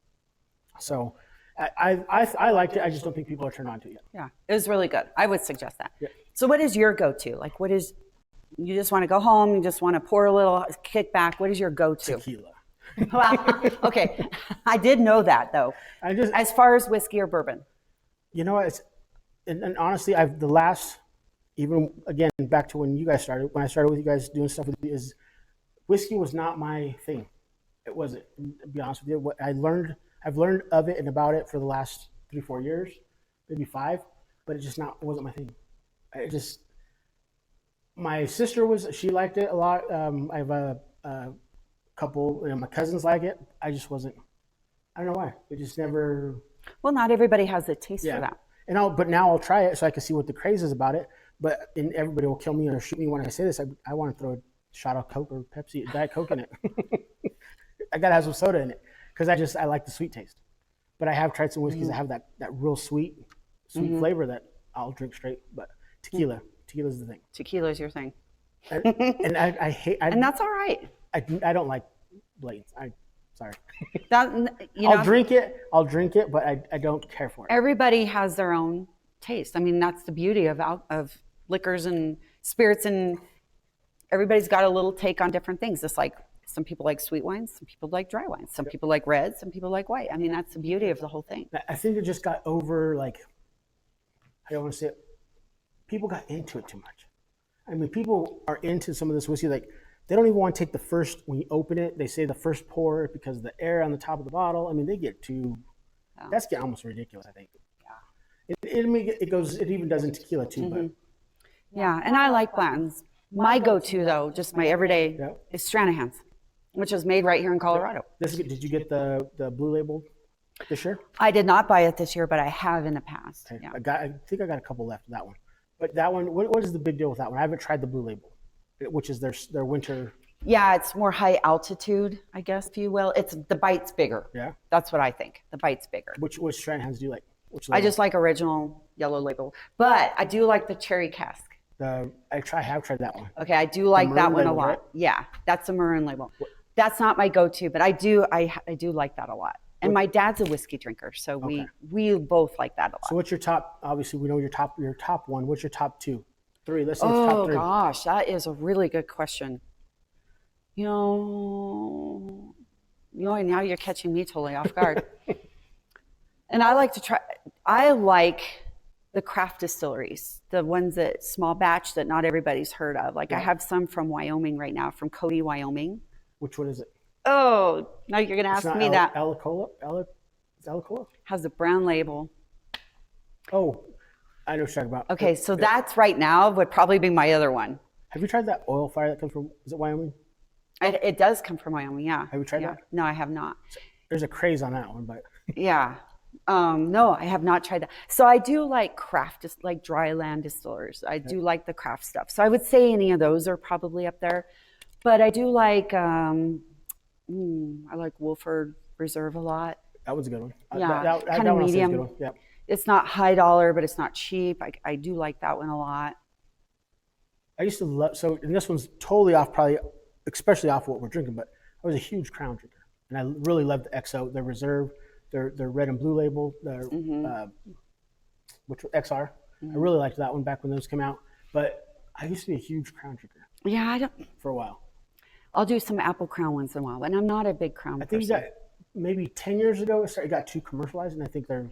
So I liked it. I just don't think people are turned on to it yet. Yeah. It was really good. I would suggest that. Yeah. So, what is your go-to? Like, what is? You just want to go home. You just want to pour a little, kick back. What is your go-to? Tequila. Well, okay, I did know that though. As far as whiskey or bourbon, and honestly, even again back to when you guys started. When I started with you guys doing stuff with you, is whiskey was not my thing. It wasn't. To be honest with you, what I've learned of it and about it for the last 3-4 years, maybe 5, but it wasn't my thing. It just my sister she liked it a lot. I have a couple, my cousins like it. I just wasn't. I don't know why. It just never. Well, not everybody has a taste Yeah. for that. But now I'll try it so I can see what the craze is about it. But everybody will kill me or shoot me when I say this. I want to throw a shot of Coke or Pepsi, Diet Coke in it. I gotta have some soda in it because I like the sweet taste. But I have tried some whiskeys that have that real sweet flavor that I'll drink straight. But tequila's the thing. Tequila is your thing. And I hate. And that's all right. I don't like blatants. Sorry. I'll drink it, but I don't care for it. Everybody has their own taste. I mean, that's the beauty of liquors and spirits, and everybody's got a little take on different things. Just like some people like sweet wines, some people like dry wines, some people like red, some people like white. I mean, that's the beauty of the whole thing. I think it just got over, like, I don't want to say it, people got into it too much. I mean, people are into some of this whiskey, like, they don't even want to take the first, when you open it, they say the first pour because of the air on the top of the bottle. I mean, they get too, that's getting almost ridiculous, I think. Yeah. It even does in tequila too, but. Yeah, and I like Blanton's. My go-to, though, just my everyday, is Stranahan's, which is made right here in Colorado. Did you get the Blue Label this year? I did not buy it this year, but I have in the past. Okay. Yeah. I think I got a couple left of that one. But that one, what is the big deal with that one? I haven't tried the Blue Label, which is their winter. Yeah, it's more high altitude, I guess, if you will. The bite's bigger. Yeah. That's what I think. The bite's bigger. Which Stranahan's do you like? I just like original Yellow Label, but I do like the cherry cask. I have tried that one. Okay, I do like that one a label, lot. right? Yeah, that's a Maroon Label. That's not my go-to, but I do like that a lot. And my dad's a whiskey drinker, so we both like that a lot. So what's your top? Obviously, we know your top one. What's your top 2, 3? Let's say it's top 3. Oh gosh, that is a really good question. Now you're catching me totally off guard. And I like the craft distilleries, the ones that small batch that not everybody's heard of. Like I have some from Wyoming right now, from Cody, Wyoming. Which one is it? Oh, now you're going to ask me that. Alicola? Has a brown label. Oh, I know what you're talking about. Okay, so that's right now would probably be my other one. Have you tried that oil fire that comes from, is it Wyoming? It does come from Wyoming, yeah. Have you tried that? No, I have not. There's a craze on that one, but. Yeah. No, I have not tried that. So I do like craft, like dry land distillers. I do like the craft stuff. So I would say any of those are probably up there. But I do like, I like Wolford Reserve a lot. That was a good one. Yeah, kind of medium. Good one. Yeah. It's not high dollar, but it's not cheap. I do like that one a lot. I used to love, and this one's totally off, probably, especially off what we're drinking, but I was a huge Crown drinker. And I really loved the XO, their Reserve, their red and blue label, their which XR. I really liked that one back when those came out. But I used to be a huge Crown drinker. Yeah, for a while. I'll do some Apple Crown once in a while, but I'm not a big Crown person. I think maybe 10 years ago, it got too commercialized, and I think their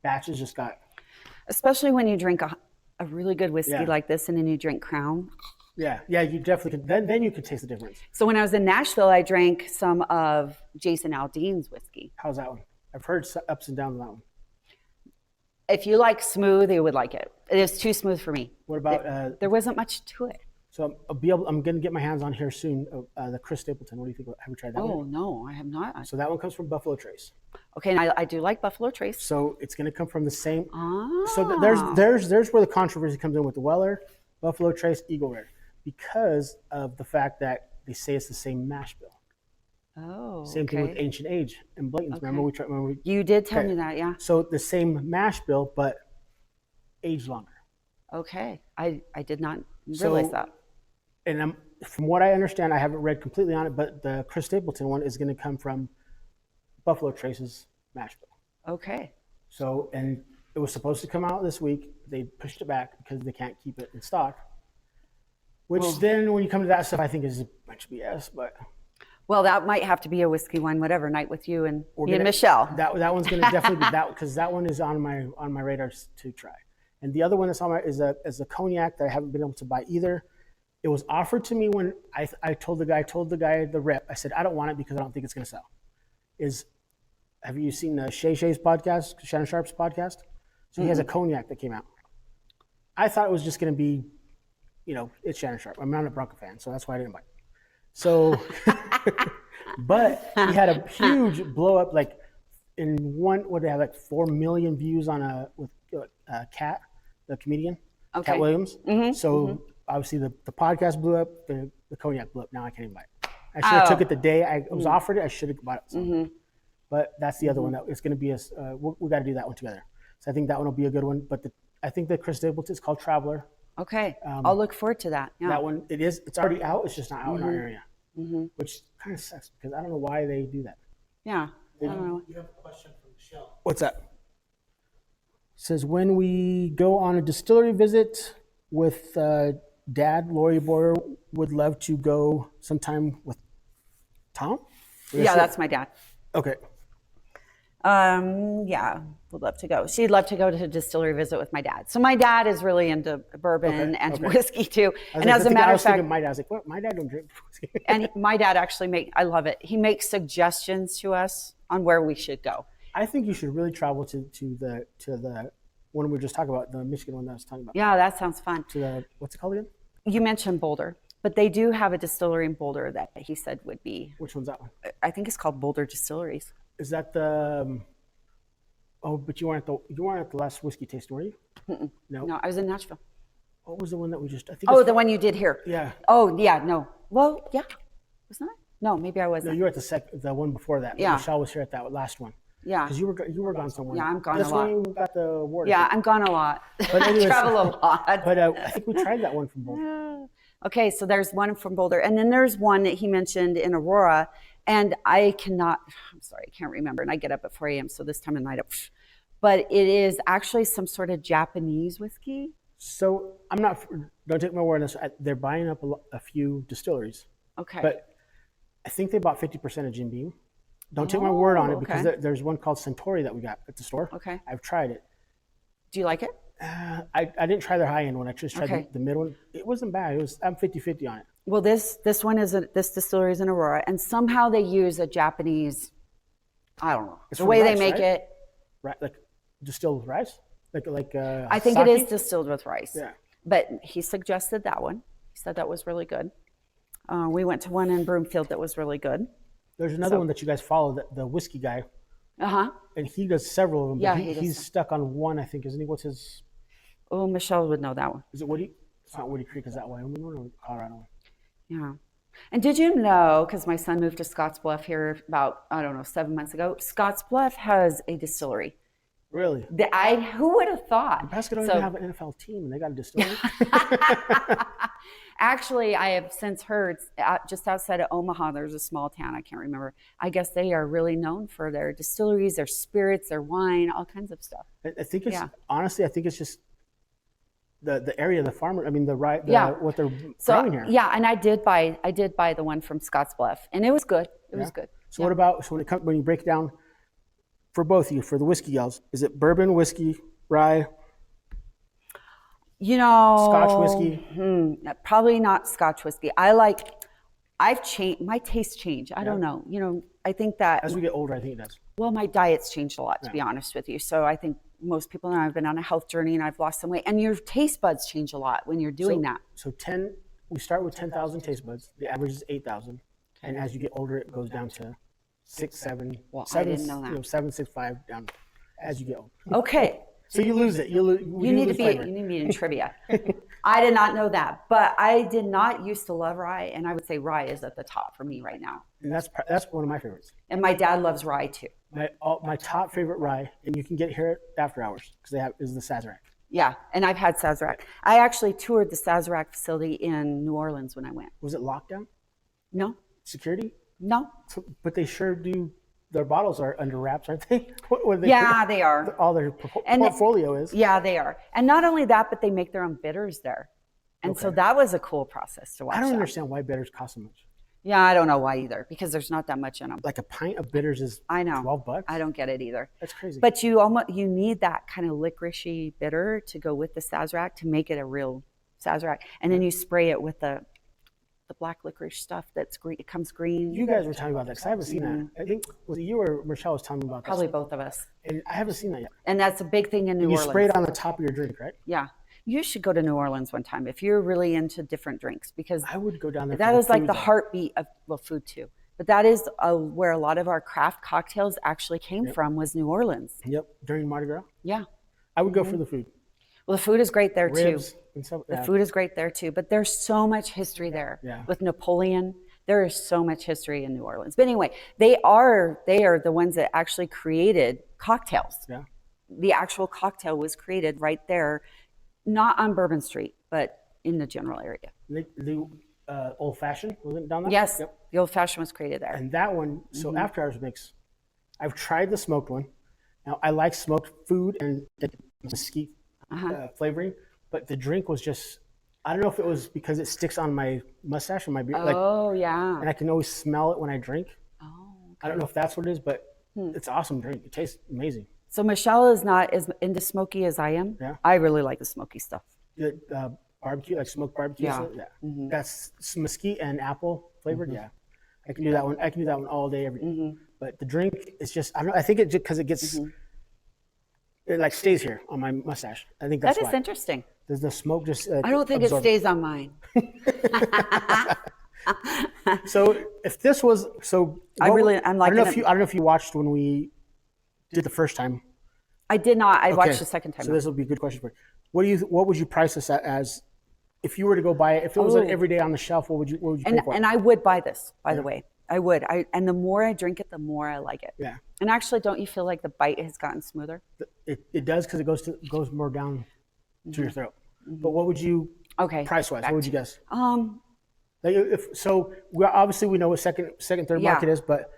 batches just got. Especially when you drink a really good whiskey like this, and then you drink Crown. Yeah, you definitely could. Then you could taste the difference. So when I was in Nashville, I drank some of Jason Aldean's whiskey. How's that one? I've heard ups and downs on that one. If you like smooth, you would like it. It is too smooth for me. What about? There wasn't much to it. So I'm going to get my hands on here soon. The Chris Stapleton. What do you think? Have you tried that one? Oh no, I have not. So that one comes from Buffalo Trace. Okay, and I do like Buffalo Trace. So it's going to come from the same. Ah. So there's where the controversy comes in with the Weller, Buffalo Trace, Eagle Rare, because of the fact that they say it's the same mash bill. Oh. Same thing with Ancient Age and Blanton's. Okay. Remember you did tell me that, yeah. So the same mash bill, but aged longer. Okay, I did not realize that. And from what I understand, I haven't read completely on it, but the Chris Stapleton one is going to come from Buffalo Trace's mash bill. Okay. So, and it was supposed to come out this week. They pushed it back because they can't keep it in stock. Which then, when you come to that stuff, I think is a bunch of BS. But well, that might have to be a whiskey wine, whatever night with you and Michelle. That one's going to definitely be that, because that one is on my radar to try. And the other one that's on my is a cognac that I haven't been able to buy either. It was offered to me when I told the guy, the rep, I said, I don't want it because I don't think it's going to sell. Have you seen Shay's podcast, Shannon Sharp's podcast? So he has a cognac that came out. I thought it was just going to be, it's Shannon Sharp. I'm not a Bronco fan, so that's why I didn't buy it. So, but he had a huge blow up, like in what they have, like 4 million views on with Cat, the comedian, Cat Williams. So obviously the podcast blew up, the cognac blew up. Now I can't even buy it. I should have took it the day I was offered it. I should have bought it. So. But that's the other one that it's going to be we got to do that one together. So I think that one will be a good one. But I think the Chris Stapleton is called Traveler. Okay, I'll look forward to that. Yeah. That one, it's already out. It's just not out in our area, which kind of sucks because I don't know why they do that. Yeah, I don't know. You have a question from Michelle. What's that? It says, when we go on a distillery visit with Dad, Lori Boyer would love to go sometime with Tom? Yeah, that's my dad. Okay. Yeah, would love to go. She'd love to go to a distillery visit with my dad. So my dad is really into bourbon and whiskey too. And as a matter of fact, my dad, I was like, what? My dad don't drink whiskey. And my dad actually I love it. He makes suggestions to us on where we should go. I think you should really travel to the one we were just talking about, the Michigan one that I was talking about. Yeah, that sounds fun. To what's it called again? You mentioned Boulder, but they do have a distillery in Boulder that he said would be. Which one's that one? I think it's called Boulder Distilleries. Is that the? But you weren't at the last whiskey tasting, were you? No, I was in Nashville. What was the one that we just? I think. Oh, the one you did here. Yeah. Oh, yeah. No. Well, yeah. Wasn't I? No, maybe I wasn't. No, you were at the one before that. Yeah. Michelle was here at that last one. Yeah. Because you were gone somewhere. Yeah, I'm gone That's a lot. when you got the award. Yeah, I'm gone a lot. But anyways, I travel a lot. But I think we tried that one from Boulder. Okay, so there's one from Boulder. And then there's one that he mentioned in Aurora. And I'm sorry, I can't remember. And I get up at 4 a.m., so this time of night. But it is actually some sort of Japanese whiskey. So don't take my word on this. They're buying up a few distilleries. Okay. But I think they bought 50% of Jim Beam. Don't take my word on it because there's one called Centauri that we got at the store. Okay. I've tried it. Do you like it? I didn't try their high end one. I just tried the mid one. It wasn't bad. I'm 50-50 on it. Well, this one this distillery is in Aurora, and somehow they use a Japanese. I don't know the way they make it. Right, like distilled rice, like. I think sake? it is distilled with rice. Yeah. But he suggested that one. He said that was really good. We went to one in Broomfield that was really good. There's another one that you guys follow, the whiskey guy. And he does several of them. Yeah, but he's stuck on one, I think, isn't he? What's his? Oh, Michelle would know that one. Is it Woody? It's not Woody Creek. Is that Wyoming or Colorado? Yeah. And did you know, because my son moved to Scottsbluff here about, 7 months ago, Scottsbluff has a distillery. Really? Who would have thought? Nebraska don't even have an NFL team, and they got a distillery. Actually, I have since heard just outside of Omaha, there's a small town, I can't remember. I guess they are really known for their distilleries, their spirits, their wine, all kinds of stuff. I think it's, honestly, I think it's just the area, the farmer, I mean, what they're growing here. Yeah, and I did buy the one from Scottsbluff, and it was good. It was good. So what about, when you break it down, for both of you, for the whiskey gals, is it bourbon, whiskey, rye? Scotch whiskey? Probably not Scotch whiskey. I've changed, my tastes change. I don't know. I think that. As we get older, I think it does. Well, my diet's changed a lot, to be honest with you. So I think most people know I've been on a health journey and I've lost some weight. And your taste buds change a lot when you're doing that. So we start with 10,000 taste buds. The average is 8,000. And as you get older, it goes down to 6, 7. Well, 7, I didn't know that. 7, 6, 5 down as you get older. Okay. So you lose it. You need to be in trivia. I did not know that, but I did not used to love rye, and I would say rye is at the top for me right now. And that's one of my favorites. And my dad loves rye too. My top favorite rye, and you can get here after hours because is the Sazerac. Yeah, and I've had Sazerac. I actually toured the Sazerac facility in New Orleans when I went. Was it lockdown? No. Security? No. But they sure do. Their bottles are under wraps, aren't they? They are. All their portfolio is. Yeah, they are. And not only that, but they make their own bitters there. And so that was a cool process to watch. I don't understand why bitters cost so much. Yeah, I don't know why either, because there's not that much in them. Like a pint of bitters is $12. I don't get it either. That's crazy. But you need that kind of licoricey bitter to go with the Sazerac to make it a real Sazerac. And then you spray it with the the black licorice stuff that's green. It comes green. You guys were telling me about that because I haven't seen that. I think was it you or Michelle was telling me about Probably that. both of us. And I haven't seen that yet. And that's a big thing in New You Orleans. spray it on the top of your drink, right? Yeah. You should go to New Orleans one time if you're really into different drinks, because I would go down there. that is like the heartbeat of, well, food too. But that is where a lot of our craft cocktails actually came from, was New Orleans. Yep, during Mardi Gras. Yeah. I would go for the food. Well, the food is great there Ribs too. and stuff. The food is great there too. But there's so much history there. Yeah. With Napoleon, there is so much history in New Orleans. But anyway, they are the ones that actually created cocktails. Yeah. The actual cocktail was created right there, not on Bourbon Street, but in the general area. The old fashioned, was it down there? Yes, Yep. the old fashioned was created there. And that one, so After Hours mix, I've tried the smoked one. Now I like smoked food and the mesquite flavoring, but the drink was just, I don't know if it was because it sticks on my mustache and my beard, Yeah. and I can always smell it when I drink. Oh, okay. I don't know if that's what it is, but it's an awesome drink. It tastes amazing. So Michelle is not as into smoky as I am. Yeah. I really like the smoky stuff. The barbecue, like smoked barbecue. Yeah. So, that's mesquite and apple flavored. Yeah, I can do that one. I can do that one all day, every day. But the drink is just, I don't know. I think it just because it gets, it like stays here on my mustache. I think that's That is why. interesting. Does the smoke just? I don't think absorb it stays on mine. So if this was so, I'm I liking don't know if it. you. I don't know if you watched when we did the first time. I did not. I Okay. watched the second time. So this will be a good question for you. What would you price this at as if you were to go buy it? If it was an everyday on the shelf, what would you pay for it? And I would buy this, by the way. I would. And the more I drink it, the more I like it. Yeah. And actually, don't you feel like the bite has gotten smoother? It does because it goes more down to your throat. But what would you price wise? What would you guess? Like obviously we know what second, third market is, but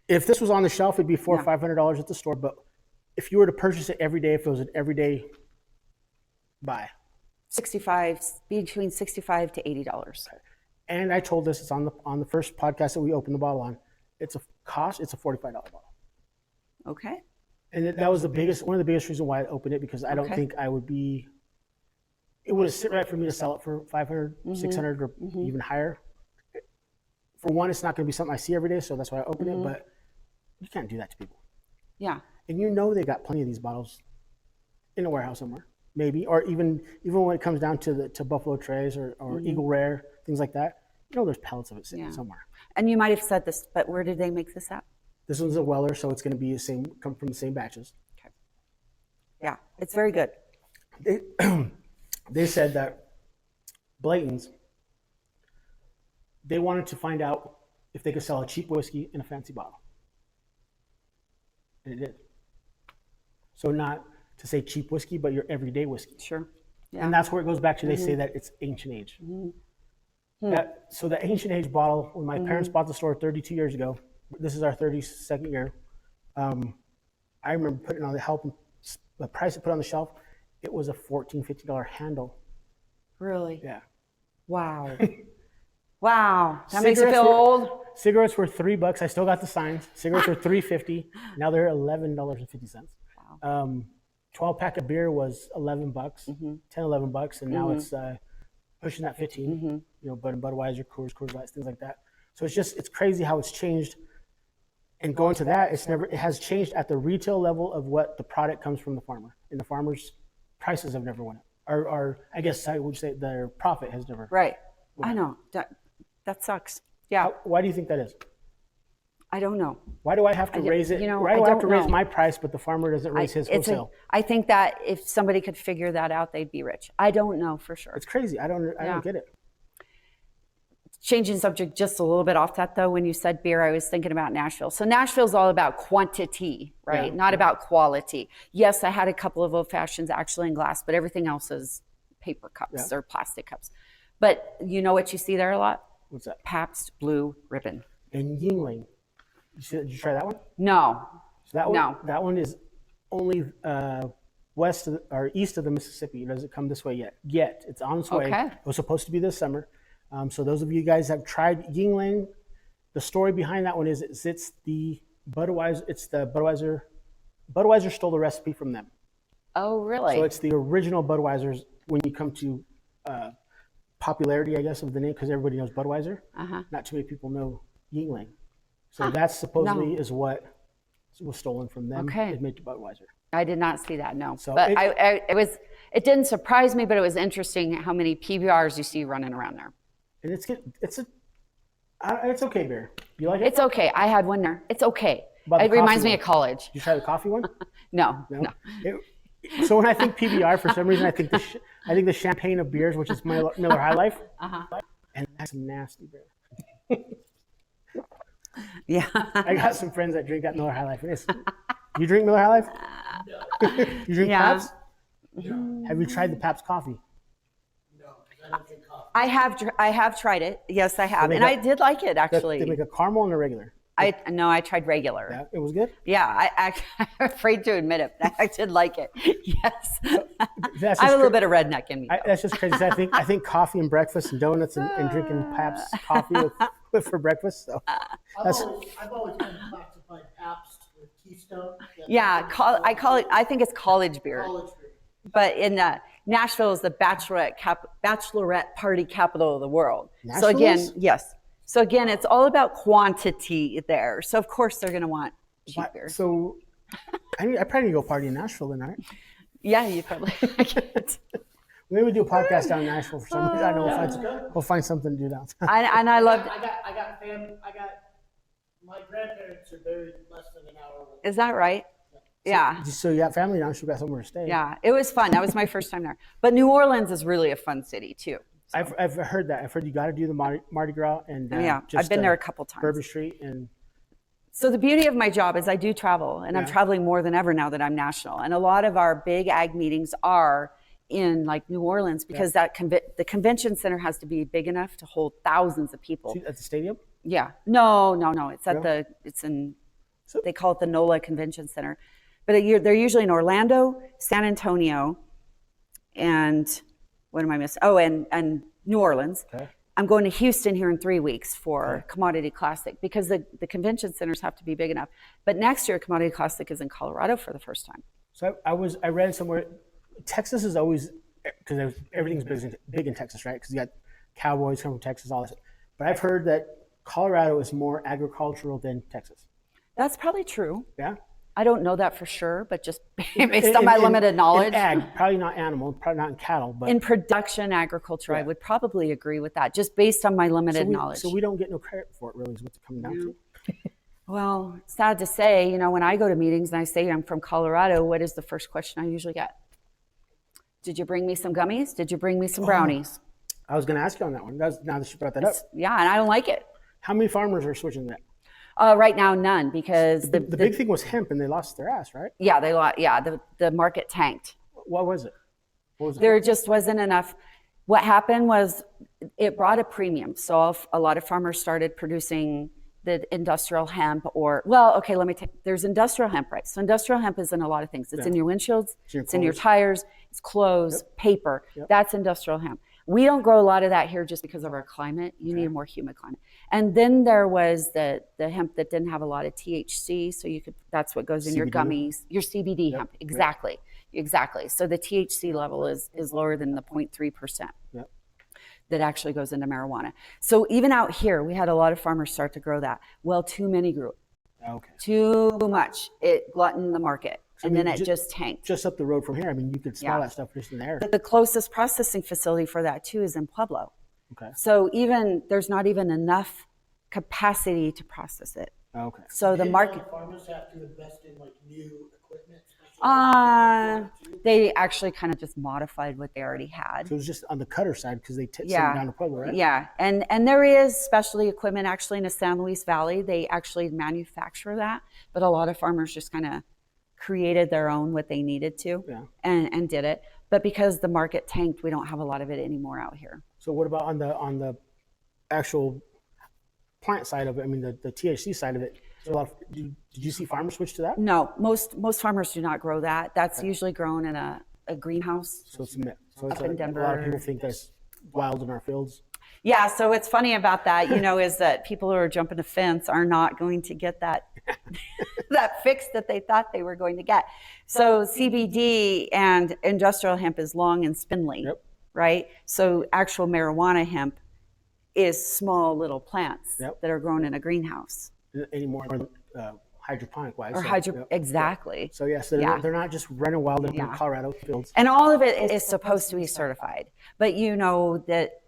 if this was on the shelf, it'd be $400 or $500 at the store. But if you were to purchase it every day, if it was an everyday buy, between $65 to $80. and I told this, it's on the first podcast that we opened the bottle on. It's a $45 bottle. Okay. And that was one of the biggest reasons why I opened it, because I don't think I would be. It would sit right for me to sell it for $500, $600, or even higher. For one, it's not going to be something I see every day, so that's why I opened it. But you can't do that to people. Yeah. And they got plenty of these bottles in a warehouse somewhere, maybe, or even when it comes down to Buffalo Trace or Eagle Rare, things like that. There's pallets of it sitting somewhere. And you might have said this, but where did they make this at? This one's a Weller, so it's going to be come from the same batches. Okay. Yeah, it's very good. They said that Blayton's, they wanted to find out if they could sell a cheap whiskey in a fancy bottle. And it did. So not to say cheap whiskey, but your everyday whiskey. Sure. Yeah. And that's where it goes back to, they say that it's ancient age. So the ancient age bottle, when my parents bought the store 32 years ago, this is our 32nd year. I remember putting on the price to put on the shelf, it was a $14, $15 handle. Really? Yeah. Wow. Wow. That makes you feel old. Cigarettes were $3. I still got the signs. Cigarettes were $3.50. Now they're $11.50. Wow. 12-pack of beer was $11, $10, $11, and now it's pushing that 15. Budweiser, Coors Light, things like that. So it's crazy how it's changed. And going to that, it has changed at the retail level of what the product comes from the farmer. And the farmers' prices have never went up. Or I guess I would say their profit has never. Right. I know. That sucks. Yeah. Why do you think that is? I don't know. Why do I have to raise it? Why do I have to raise my price, but the farmer doesn't raise his wholesale? I think that if somebody could figure that out, they'd be rich. I don't know for sure. It's crazy. I don't get it. Changing subject just a little bit off that though, when you said beer, I was thinking about Nashville. So Nashville's all about quantity, right? Yeah. Not about quality. Yes, I had a couple of old fashions actually in glass, but everything else is paper cups or plastic cups. But you know what you see there a lot? What's that? Pabst Blue Ribbon. And Yingling. Did you try that one? No. So that one, No. That one is only west or east of the Mississippi. It doesn't come this way yet. It's on its way. Okay. It was supposed to be this summer. So those of you guys have tried Yingling, the story behind that one is it's the Budweiser. It's the Budweiser. Budweiser stole the recipe from them. Oh, really? So it's the original Budweisers when you come to popularity, I guess, of the name because everybody knows Budweiser. Not too many people know Yingling. So that supposedly is what was stolen from them and made to Budweiser. I did not see that, no. So but it didn't surprise me, but it was interesting how many PBRs you see running around there. And it's okay beer. You like it? It's okay. I had one there. It's okay. About the It reminds coffee me one. of college. Did you try the coffee one? No. So when I think PBR, for some reason, I think the champagne of beers, which is Miller High Life, and that's some nasty beer. Yeah. I got some friends that drink that Miller High Life. You drink Miller High Life? You drink Pabst? Have you tried the Pabst coffee? No, I don't drink coffee. I have tried it. Yes, I have, and I did like it actually. They make a caramel and a regular. I tried regular. Yeah, it was good. Yeah, I'm afraid to admit it, but I did like it. Yes, That's I have a little cra- bit of redneck in me. That's just crazy. I think coffee and breakfast and donuts and drinking Pabst coffee for breakfast. So I've always kind of classified Pabst with Keystone. Yeah, I think it's college beer. College beer. But in Nashville is the bachelorette party capital of the world. So Nashville again, is? yes. So again, it's all about quantity there. So of course they're going to want cheap beer. So I probably need to go party in Nashville then, right? Yeah, you probably can't. Maybe we do a podcast down in Nashville for some reason. I know we'll find something to do down. And I loved. I got my grandparents are buried less than an hour away. Is that right? Yeah. So you got family now, so you got somewhere to stay. Yeah, it was fun. That was my first time there. But New Orleans is really a fun city too. So. I've heard that. I've heard you got to do the Mardi Gras and I've been there a couple times. Bourbon Street and. So the beauty of my job is I do travel, and I'm traveling more than ever now that I'm national. And a lot of our big ag meetings are in like New Orleans because the convention center has to be big enough to hold thousands of people. At the stadium? Yeah. No. It's at they call it the NOLA Convention Center. But they're usually in Orlando, San Antonio, and what am I missing? Oh, and New Orleans. Okay. I'm going to Houston here in 3 weeks for Commodity Classic because the convention centers have to be big enough. But next year, Commodity Classic is in Colorado for the first time. So I read somewhere, Texas is always, because everything's big in Texas, right? Because you got cowboys come from Texas, all this. But I've heard that Colorado is more agricultural than Texas. That's probably true. Yeah. I don't know that for sure, but just based on my limited knowledge. In ag, probably not animal, probably not in cattle, but in production agriculture, I would probably agree with that, just based on my limited knowledge. So we don't get no credit for it, really, is what's coming down to. Well, sad to say, when I go to meetings and I say I'm from Colorado, what is the first question I usually get? Did you bring me some gummies? Did you bring me some brownies? I was going to ask you on that one. Now that you brought that up. Yeah, and I don't like it. How many farmers are switching to that? Right now, none, because the big thing was hemp, and they lost their ass, right? Yeah, they lost. Yeah, the market tanked. What was it? There just wasn't enough. What happened was it brought a premium. So a lot of farmers started producing the industrial hemp, there's industrial hemp, right? So industrial hemp is in a lot of things. It's in your windshields, it's in your tires, it's clothes, paper. That's industrial hemp. We don't grow a lot of that here just because of our climate. You need a more humid climate. And then there was the hemp that didn't have a lot of THC, so that's what goes in your gummies, your CBD hemp. Exactly. So the THC level is lower than the 0.3%. That actually goes into marijuana. So even out here, we had a lot of farmers start to grow that. Well, too many grew it. Okay. Too much. It gluttoned the market. So, and then it just tanked. Just up the road from here, you could smell that stuff just in the air. The closest processing facility for that too is in Pueblo. Okay. So there's not even enough capacity to process it. Okay. So the market. Farmers have to invest in new equipment. They actually kind of just modified what they already had. So it was just on the cutter side because they sent them down to Pueblo, right? Yeah, and there is specialty equipment actually in the San Luis Valley. They actually manufacture that, but a lot of farmers just kind of created their own what they needed to and did it. But because the market tanked, we don't have a lot of it anymore out here. So what about on the actual plant side of it? The THC side of it. Did you see farmers switch to that? No, most farmers do not grow that. That's usually grown in a greenhouse. So it's a myth. So up in Denver. A lot of people think that's wild in our fields. Yeah, so what's funny about that, is that people who are jumping the fence are not going to get that that fix that they thought they were going to get. So CBD and industrial hemp is long and spindly. right? So actual marijuana hemp is small little plants Yep. that are grown in a greenhouse. Any more hydroponic wise. Or exactly. So yes, they're not just running wild in Colorado fields. And all of it is supposed to be certified. But you know that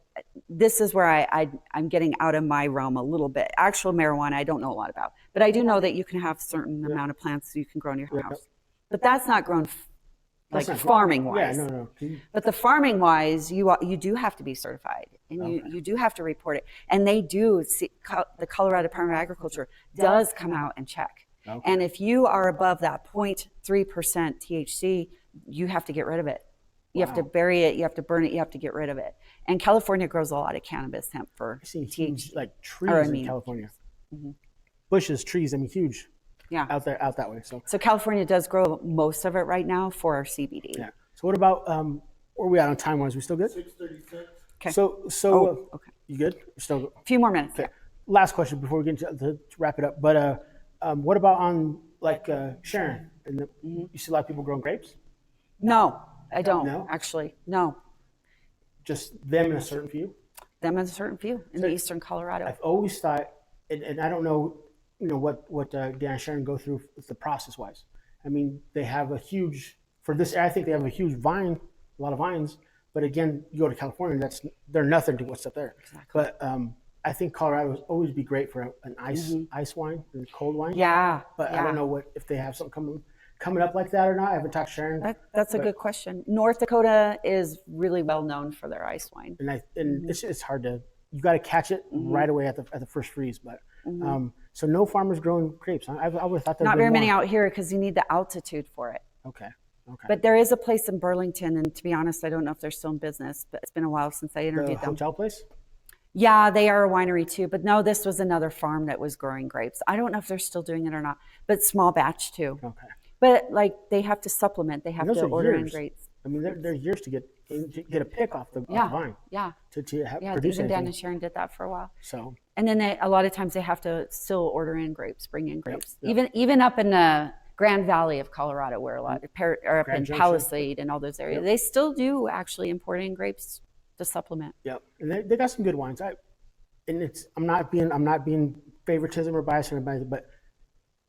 this is where I'm getting out of my realm a little bit. Actual marijuana, I don't know a lot about. But I do know that you can have a certain amount of plants you can grow in your house. But that's not grown like farming wise. Yeah, no. But the farming wise, you do have to be certified, and you do have to report it. And they do. The Colorado Department of Agriculture does come out and check. Okay. And if you are above that 0.3% THC, you have to get rid of it. You have to bury it. You have to burn it. You have to get rid of it. And California grows a lot of cannabis hemp for I've seen THC. huge like trees in California. Bushes, trees. I mean, huge. Yeah. Out that way. So California does grow most of it right now for our CBD. yeah. So what about where are we at on time wise? We still good? 6:36. Okay. So okay. You good? We're still A few more minutes. okay. Last question before we get to wrap it up. But what about on like Sharon? And you see a lot of people growing grapes? No, I don't No? actually. No, Just them and a certain few? them and a certain few in the eastern Colorado. I've always thought, and I don't know, what Dan and Sharon go through with the process wise. I mean, they have a huge I think they have a huge a lot of vines. But again, you go to California, they're nothing to what's up there. Exactly. But I think Colorado would always be great for an ice wine and cold wine. Yeah, But I don't know if they have something coming up like that or not. I haven't talked to Sharon. That's a good question. North Dakota is really well known for their ice wine. And it's hard you got to catch it right away at the first freeze. But so no farmers growing grapes. I would have thought Not very many out here because you need the altitude for it. Okay. But there is a place in Burlington, and to be honest, I don't know if they're still in business, but it's been a while since I interviewed The them. hotel place? Yeah, they are a winery too, but no, this was another farm that was growing grapes. I don't know if they're still doing it or not, but small batch too. Okay. But like they have to supplement, they have Those to are order in years. grapes. I mean, they're years to get a pick off the vine Yeah, to yeah. produce Even Dan anything. and Sharon did that for a while. So And then a lot of times they have to still order in grapes, bring in grapes. Yep. Even up in the Grand Valley of Colorado, where a lot are up in Junction. Palisade and all those areas, they still do actually import in grapes to supplement. Yep, and they got some good wines. I'm not being favoritism or bias or anybody, but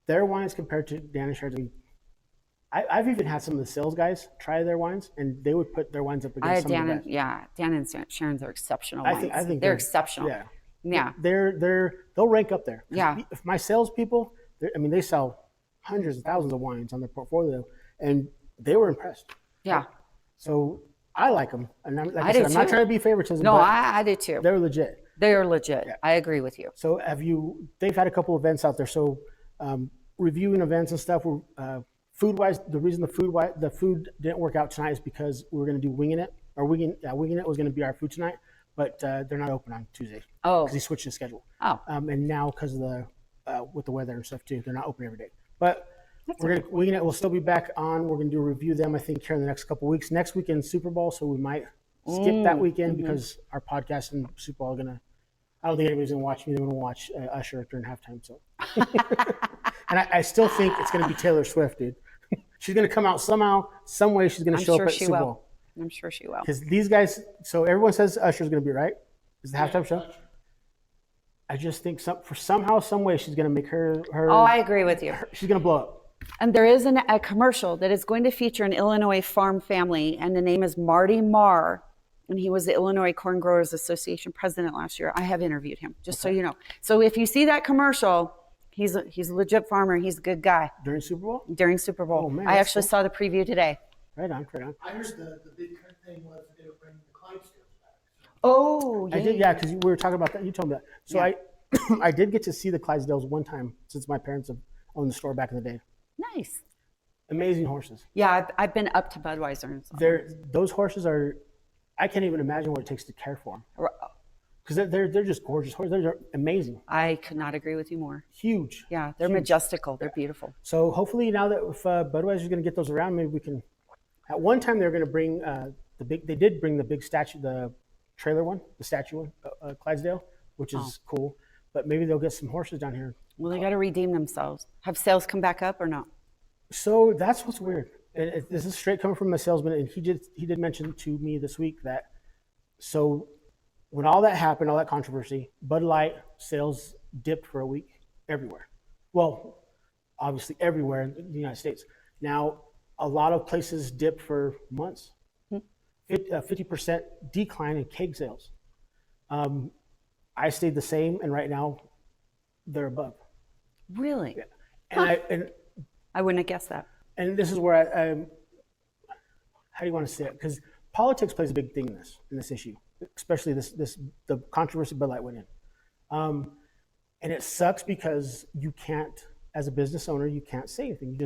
their wines compared to Dan and Sharon's. I've even had some of the sales guys try their wines, and they would put their wines up against some of the best. Dan and Sharon's are exceptional I wines. think they're exceptional. Yeah, they'll rank up there. Yeah. If my salespeople, they sell hundreds of thousands of wines on their portfolio, and they were impressed. Yeah. So I like them, and I'm not too. trying to be favoritism. No, but I do too. they're legit. They are legit. Yeah. I agree with you. So they've had a couple events out there. So reviewing events and stuff. Food wise, the reason the food didn't work out tonight is because we were going to do winging it. Winging it was going to be our food tonight, but they're not open on Tuesday. Oh. Because he switched the schedule. Oh. And now because of with the weather and stuff too, they're not open every day. But we're going to winging it. We'll still be back on. We're going to do a review of them, I think, here in the next couple of weeks. Next weekend, Super Bowl, so we might skip that weekend because our podcast and Super Bowl are going to. I don't think anybody's going to watch me. They're going to watch Usher during halftime. So, and I still think it's going to be Taylor Swift, dude. She's going to come out somehow, some way. She's going to show up at Super Bowl. I'm sure she will. Because these guys, so everyone says Usher's going to be right. Is the halftime show? I just think somehow, some way, she's going to make her. Oh, I agree with you. She's going to blow up. And there is a commercial that is going to feature an Illinois farm family, and the name is Marty Marr, and he was the Illinois Corn Growers Association president last year. I have interviewed him, just so you know. So if you see that commercial, he's a legit farmer. He's a good guy. During Super Bowl? During Super Bowl. Oh, man, I actually saw the preview today. Right on. I heard the big thing was they were bringing the Clydesdales back. Oh, yeah. I did, yeah, because we were talking about that. You told me that. So I did get to see the Clydesdales one time since my parents have owned the store back in the day. Nice. Amazing horses. Yeah, I've been up to Budweiser and stuff. Those horses are, I can't even imagine what it takes to care for them. Because they're just gorgeous horses. They're amazing. I could not agree with you more. Huge. Yeah, they're majestical. They're beautiful. So hopefully now that if Budweiser's going to get those around, maybe we can. At one time they were going to bring they did bring the big statue, the trailer one, the statue one, Clydesdale, which is cool. But maybe they'll get some horses down here. Well, they got to redeem themselves. Have sales come back up or not? So that's what's weird. And this is straight coming from a salesman, and he did mention to me this week that So when all that happened, all that controversy, Bud Light sales dipped for a week everywhere. Well, obviously everywhere in the United States. Now, a lot of places dipped for months. 50% decline in keg sales. I stayed the same, and right now they're above. Really? And I wouldn't have guessed that. and this is where I how do you want to say it? Because politics plays a big thing in this issue, especially the controversy Bud Light went in. And it sucks because you can't, as a business owner, you can't say anything.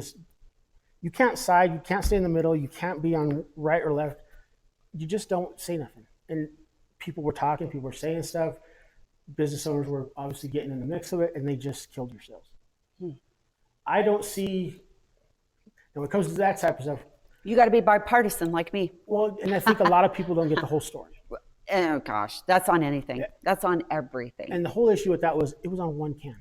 You can't side, you can't stay in the middle, you can't be on right or left. You just don't say nothing. And people were talking, people were saying stuff. Business owners were obviously getting in the mix of it, and they just killed your sales. I don't see, and when it comes to that type of stuff, You got to be bipartisan like me. well, and I think a lot of people don't get the whole story. Oh gosh, that's on anything. Yeah. That's on everything. And the whole issue with that was it was on one can.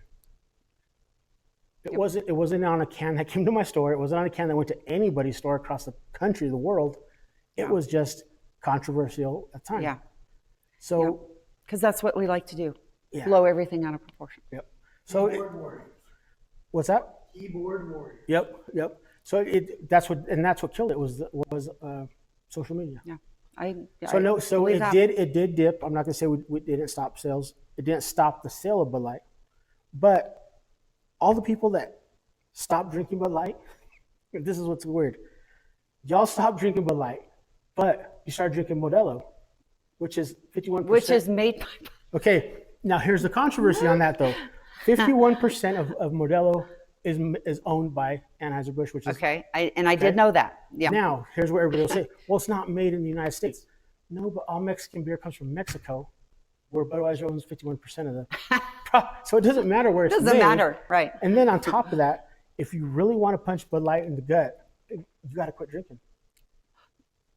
It wasn't on a can that came to my store. It wasn't on a can that went to anybody's store across the country, the world. It was just controversial at the time. Yeah. So Because that's what we like to do. Yeah. Blow everything out of proportion. Yep. So Keyboard warriors. what's that? Keyboard warriors. Yep. So that's what killed it was social media. Yeah. So believe it that. did dip. I'm not gonna say we didn't stop sales. It didn't stop the sale of Bud Light, but all the people that stopped drinking Bud Light, this is what's weird. Y'all stopped drinking Bud Light, but you started drinking Modelo, which is 51%. Which is made by. Okay, now here's the controversy on that though. 51% of Modelo is owned by Anheuser-Busch, which is Okay. I did know that. Yeah. Now, here's where everybody will say, well, it's not made in the United States. No, but all Mexican beer comes from Mexico, where Budweiser owns 51% of the. So it doesn't matter where it's made. Doesn't matter. Right. And then on top of that, if you really want to punch Bud Light in the gut, you got to quit drinking.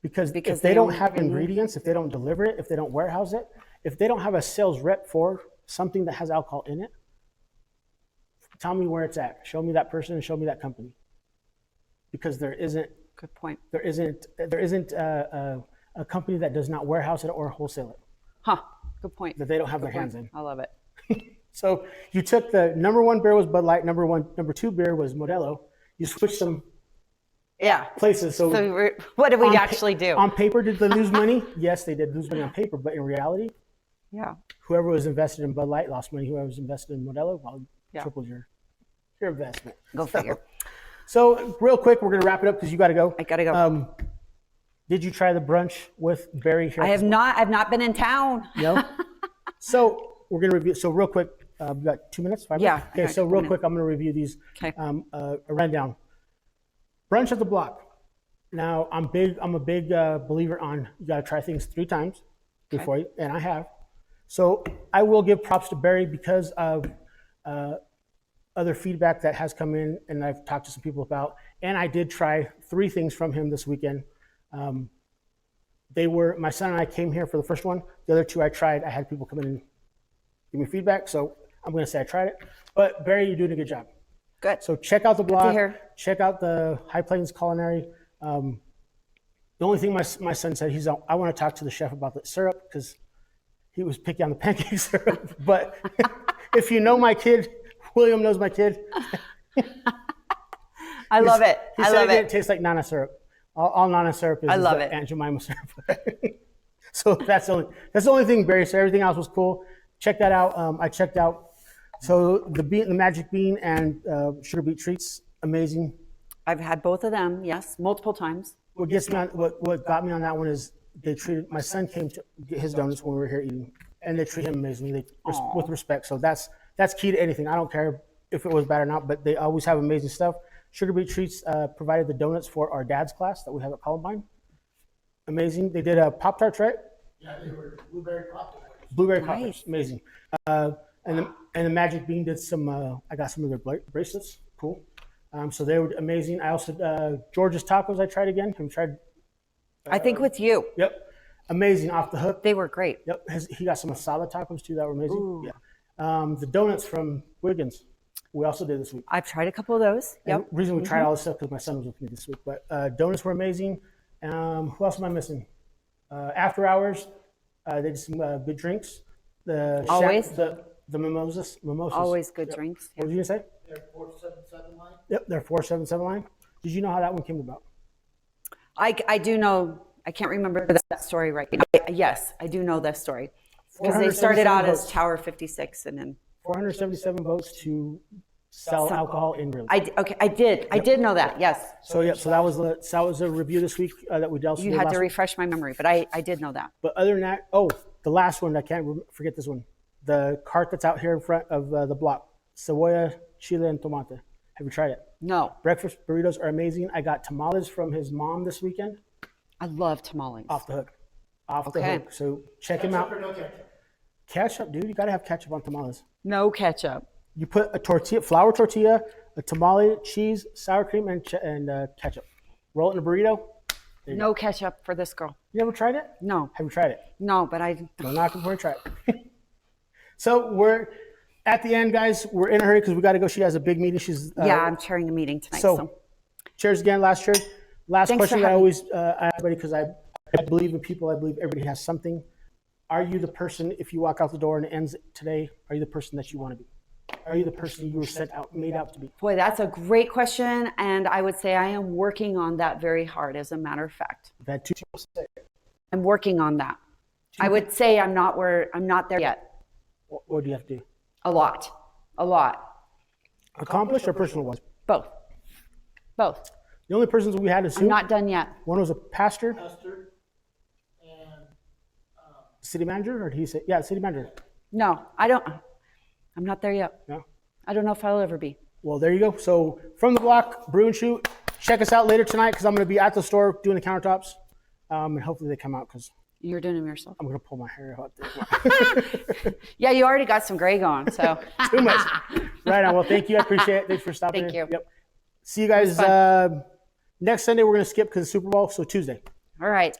Because if they they don't don't have really- ingredients, if they don't deliver it, if they don't warehouse it, if they don't have a sales rep for something that has alcohol in it, tell me where it's at. Show me that person and show me that company. Because there isn't Good point. a company that does not warehouse it or wholesale it, Huh. Good point. that they don't have their Good hands point. in. I love it. So you took the number one beer was Bud Light, number two beer was Modelo. You switched them Yeah. places. So What did we on pa- actually do? On paper, did they lose money? Yes, they did lose money on paper, but in reality, Yeah. whoever was invested in Bud Light lost money. Whoever was invested in Modelo, well, Yeah. tripled your investment. Go figure. So real quick, we're gonna wrap it up because you got to go. I gotta go. Did you try the brunch with Barry here? I have not. I've not been in town. No. So we're gonna review. So real quick, we got 2 minutes, 5 Yeah, minutes. I Okay. got So 2 real minutes. quick, I'm gonna review these. Okay. A rundown. Brunch at the block. Now I'm a big believer on you got to try things 3 times before you, and I have. So I will give props to Barry because of other feedback that has come in, and I've talked to some people about. And I did try 3 things from him this weekend. My son and I came here for the first one. The other 2 I tried. I had people come in and give me feedback. So I'm going to say I tried it. But Barry, you're doing a good job. Good. So check out the blog. hear. Check out the High Plains Culinary. The only thing my son said, I want to talk to the chef about the syrup because he was picky on the pancake syrup. But if you know my kid, William knows my kid. I love it. He I said love it didn't it. taste like Nana syrup. All Nana syrup is I love the it. Aunt Jemima syrup. So that's the only thing Barry said. Everything else was cool. Check that out. I checked out. So the magic bean and sugar beet treats, amazing. I've had both of them. Yes, multiple times. What got me on that one is they treated my son came to get his donuts when we were here eating, and they treat him amazingly with respect. So that's key to anything. I don't care if it was bad or not, but they always have amazing stuff. Sugar Beet Treats provided the donuts for our dad's class that we have at Columbine. Amazing. They did a Pop-Tarts, right? Yeah, they were blueberry pop. Blueberry Nice. Pop-Tarts. Amazing. And the Magic Bean did some, I got some of their bracelets. Cool. So they were amazing. I also, George's Tacos I tried again. Have you tried? I think with you, Yep. Amazing. Off the hook. they were great. Yep. He got some asada tacos too that were amazing. Ooh. Yeah. The donuts from Wiggins, we also did this week. I've tried a couple of those. And Yep. the reason we tried all this stuff because my son was with me this week. But donuts were amazing. Who else am I missing? After Hours. They did some good drinks. The Always? the mimosas. Always good drinks. What were you gonna say? Their 477 line. Yep, their 477 line. Did you know how that one came about? I do know. I can't remember that story right now. Yes, I do know this story because they started out as Tower 56 and then 477 votes to sell alcohol in Greeley. I did know that. Yes, So so that was a review this week that we dealt with. you had to refresh my memory, but I did know that. But other than that, the last one, I can't forget this one. The cart that's out here in front of the block, cebolla, chile, and tomate. Have you tried it? No, Breakfast burritos are amazing. I got tamales from his mom this weekend. I love tamales. Off the hook. Off the Okay. hook. So check him out. Ketchup or no ketchup? Ketchup, dude. You got to have ketchup on tamales. No ketchup. You put a tortilla, flour tortilla, a tamale, cheese, sour cream, and ketchup. Roll it in a burrito. No ketchup for this girl. You ever tried it? No, Have you tried it? no, but I. Don't knock it before you try it. So we're at the end, guys. We're in a hurry because we got to go. She has a big meeting. She's Yeah, I'm chairing a meeting tonight. so, So, cheers again. Last cheers. Last Thanks for question that I having always ask everybody because I believe in people. I believe everybody has something. Are you the person, if you walk out the door and it ends today, are you the person that you want to be? Are you the person you were made out to be? boy, that's a great question, and I would say I am working on that very hard. As a matter of fact, I've had two people say it. I'm working on that. I would say I'm not there yet. What do you have to do? A lot. Accomplished or personal wise? Both. The only persons we had is I'm not done yet. one was a pastor, Mustard and city manager, or did he say, yeah, city manager? No, I don't. I'm not there yet. No. I don't know if I'll ever be. Well, there you go. So from the block, Brew&Chew. Check us out later tonight because I'm going to be at the store doing the countertops, and hopefully they come out because You're doing them yourself. I'm going to pull my hair out. Yeah, you already got some gray going, so. Too much. Right on. Well, thank you. I appreciate it. Thanks for stopping. Thank you. Yep. See you guys next Sunday. We're going to skip because of Super Bowl. So Tuesday. All right.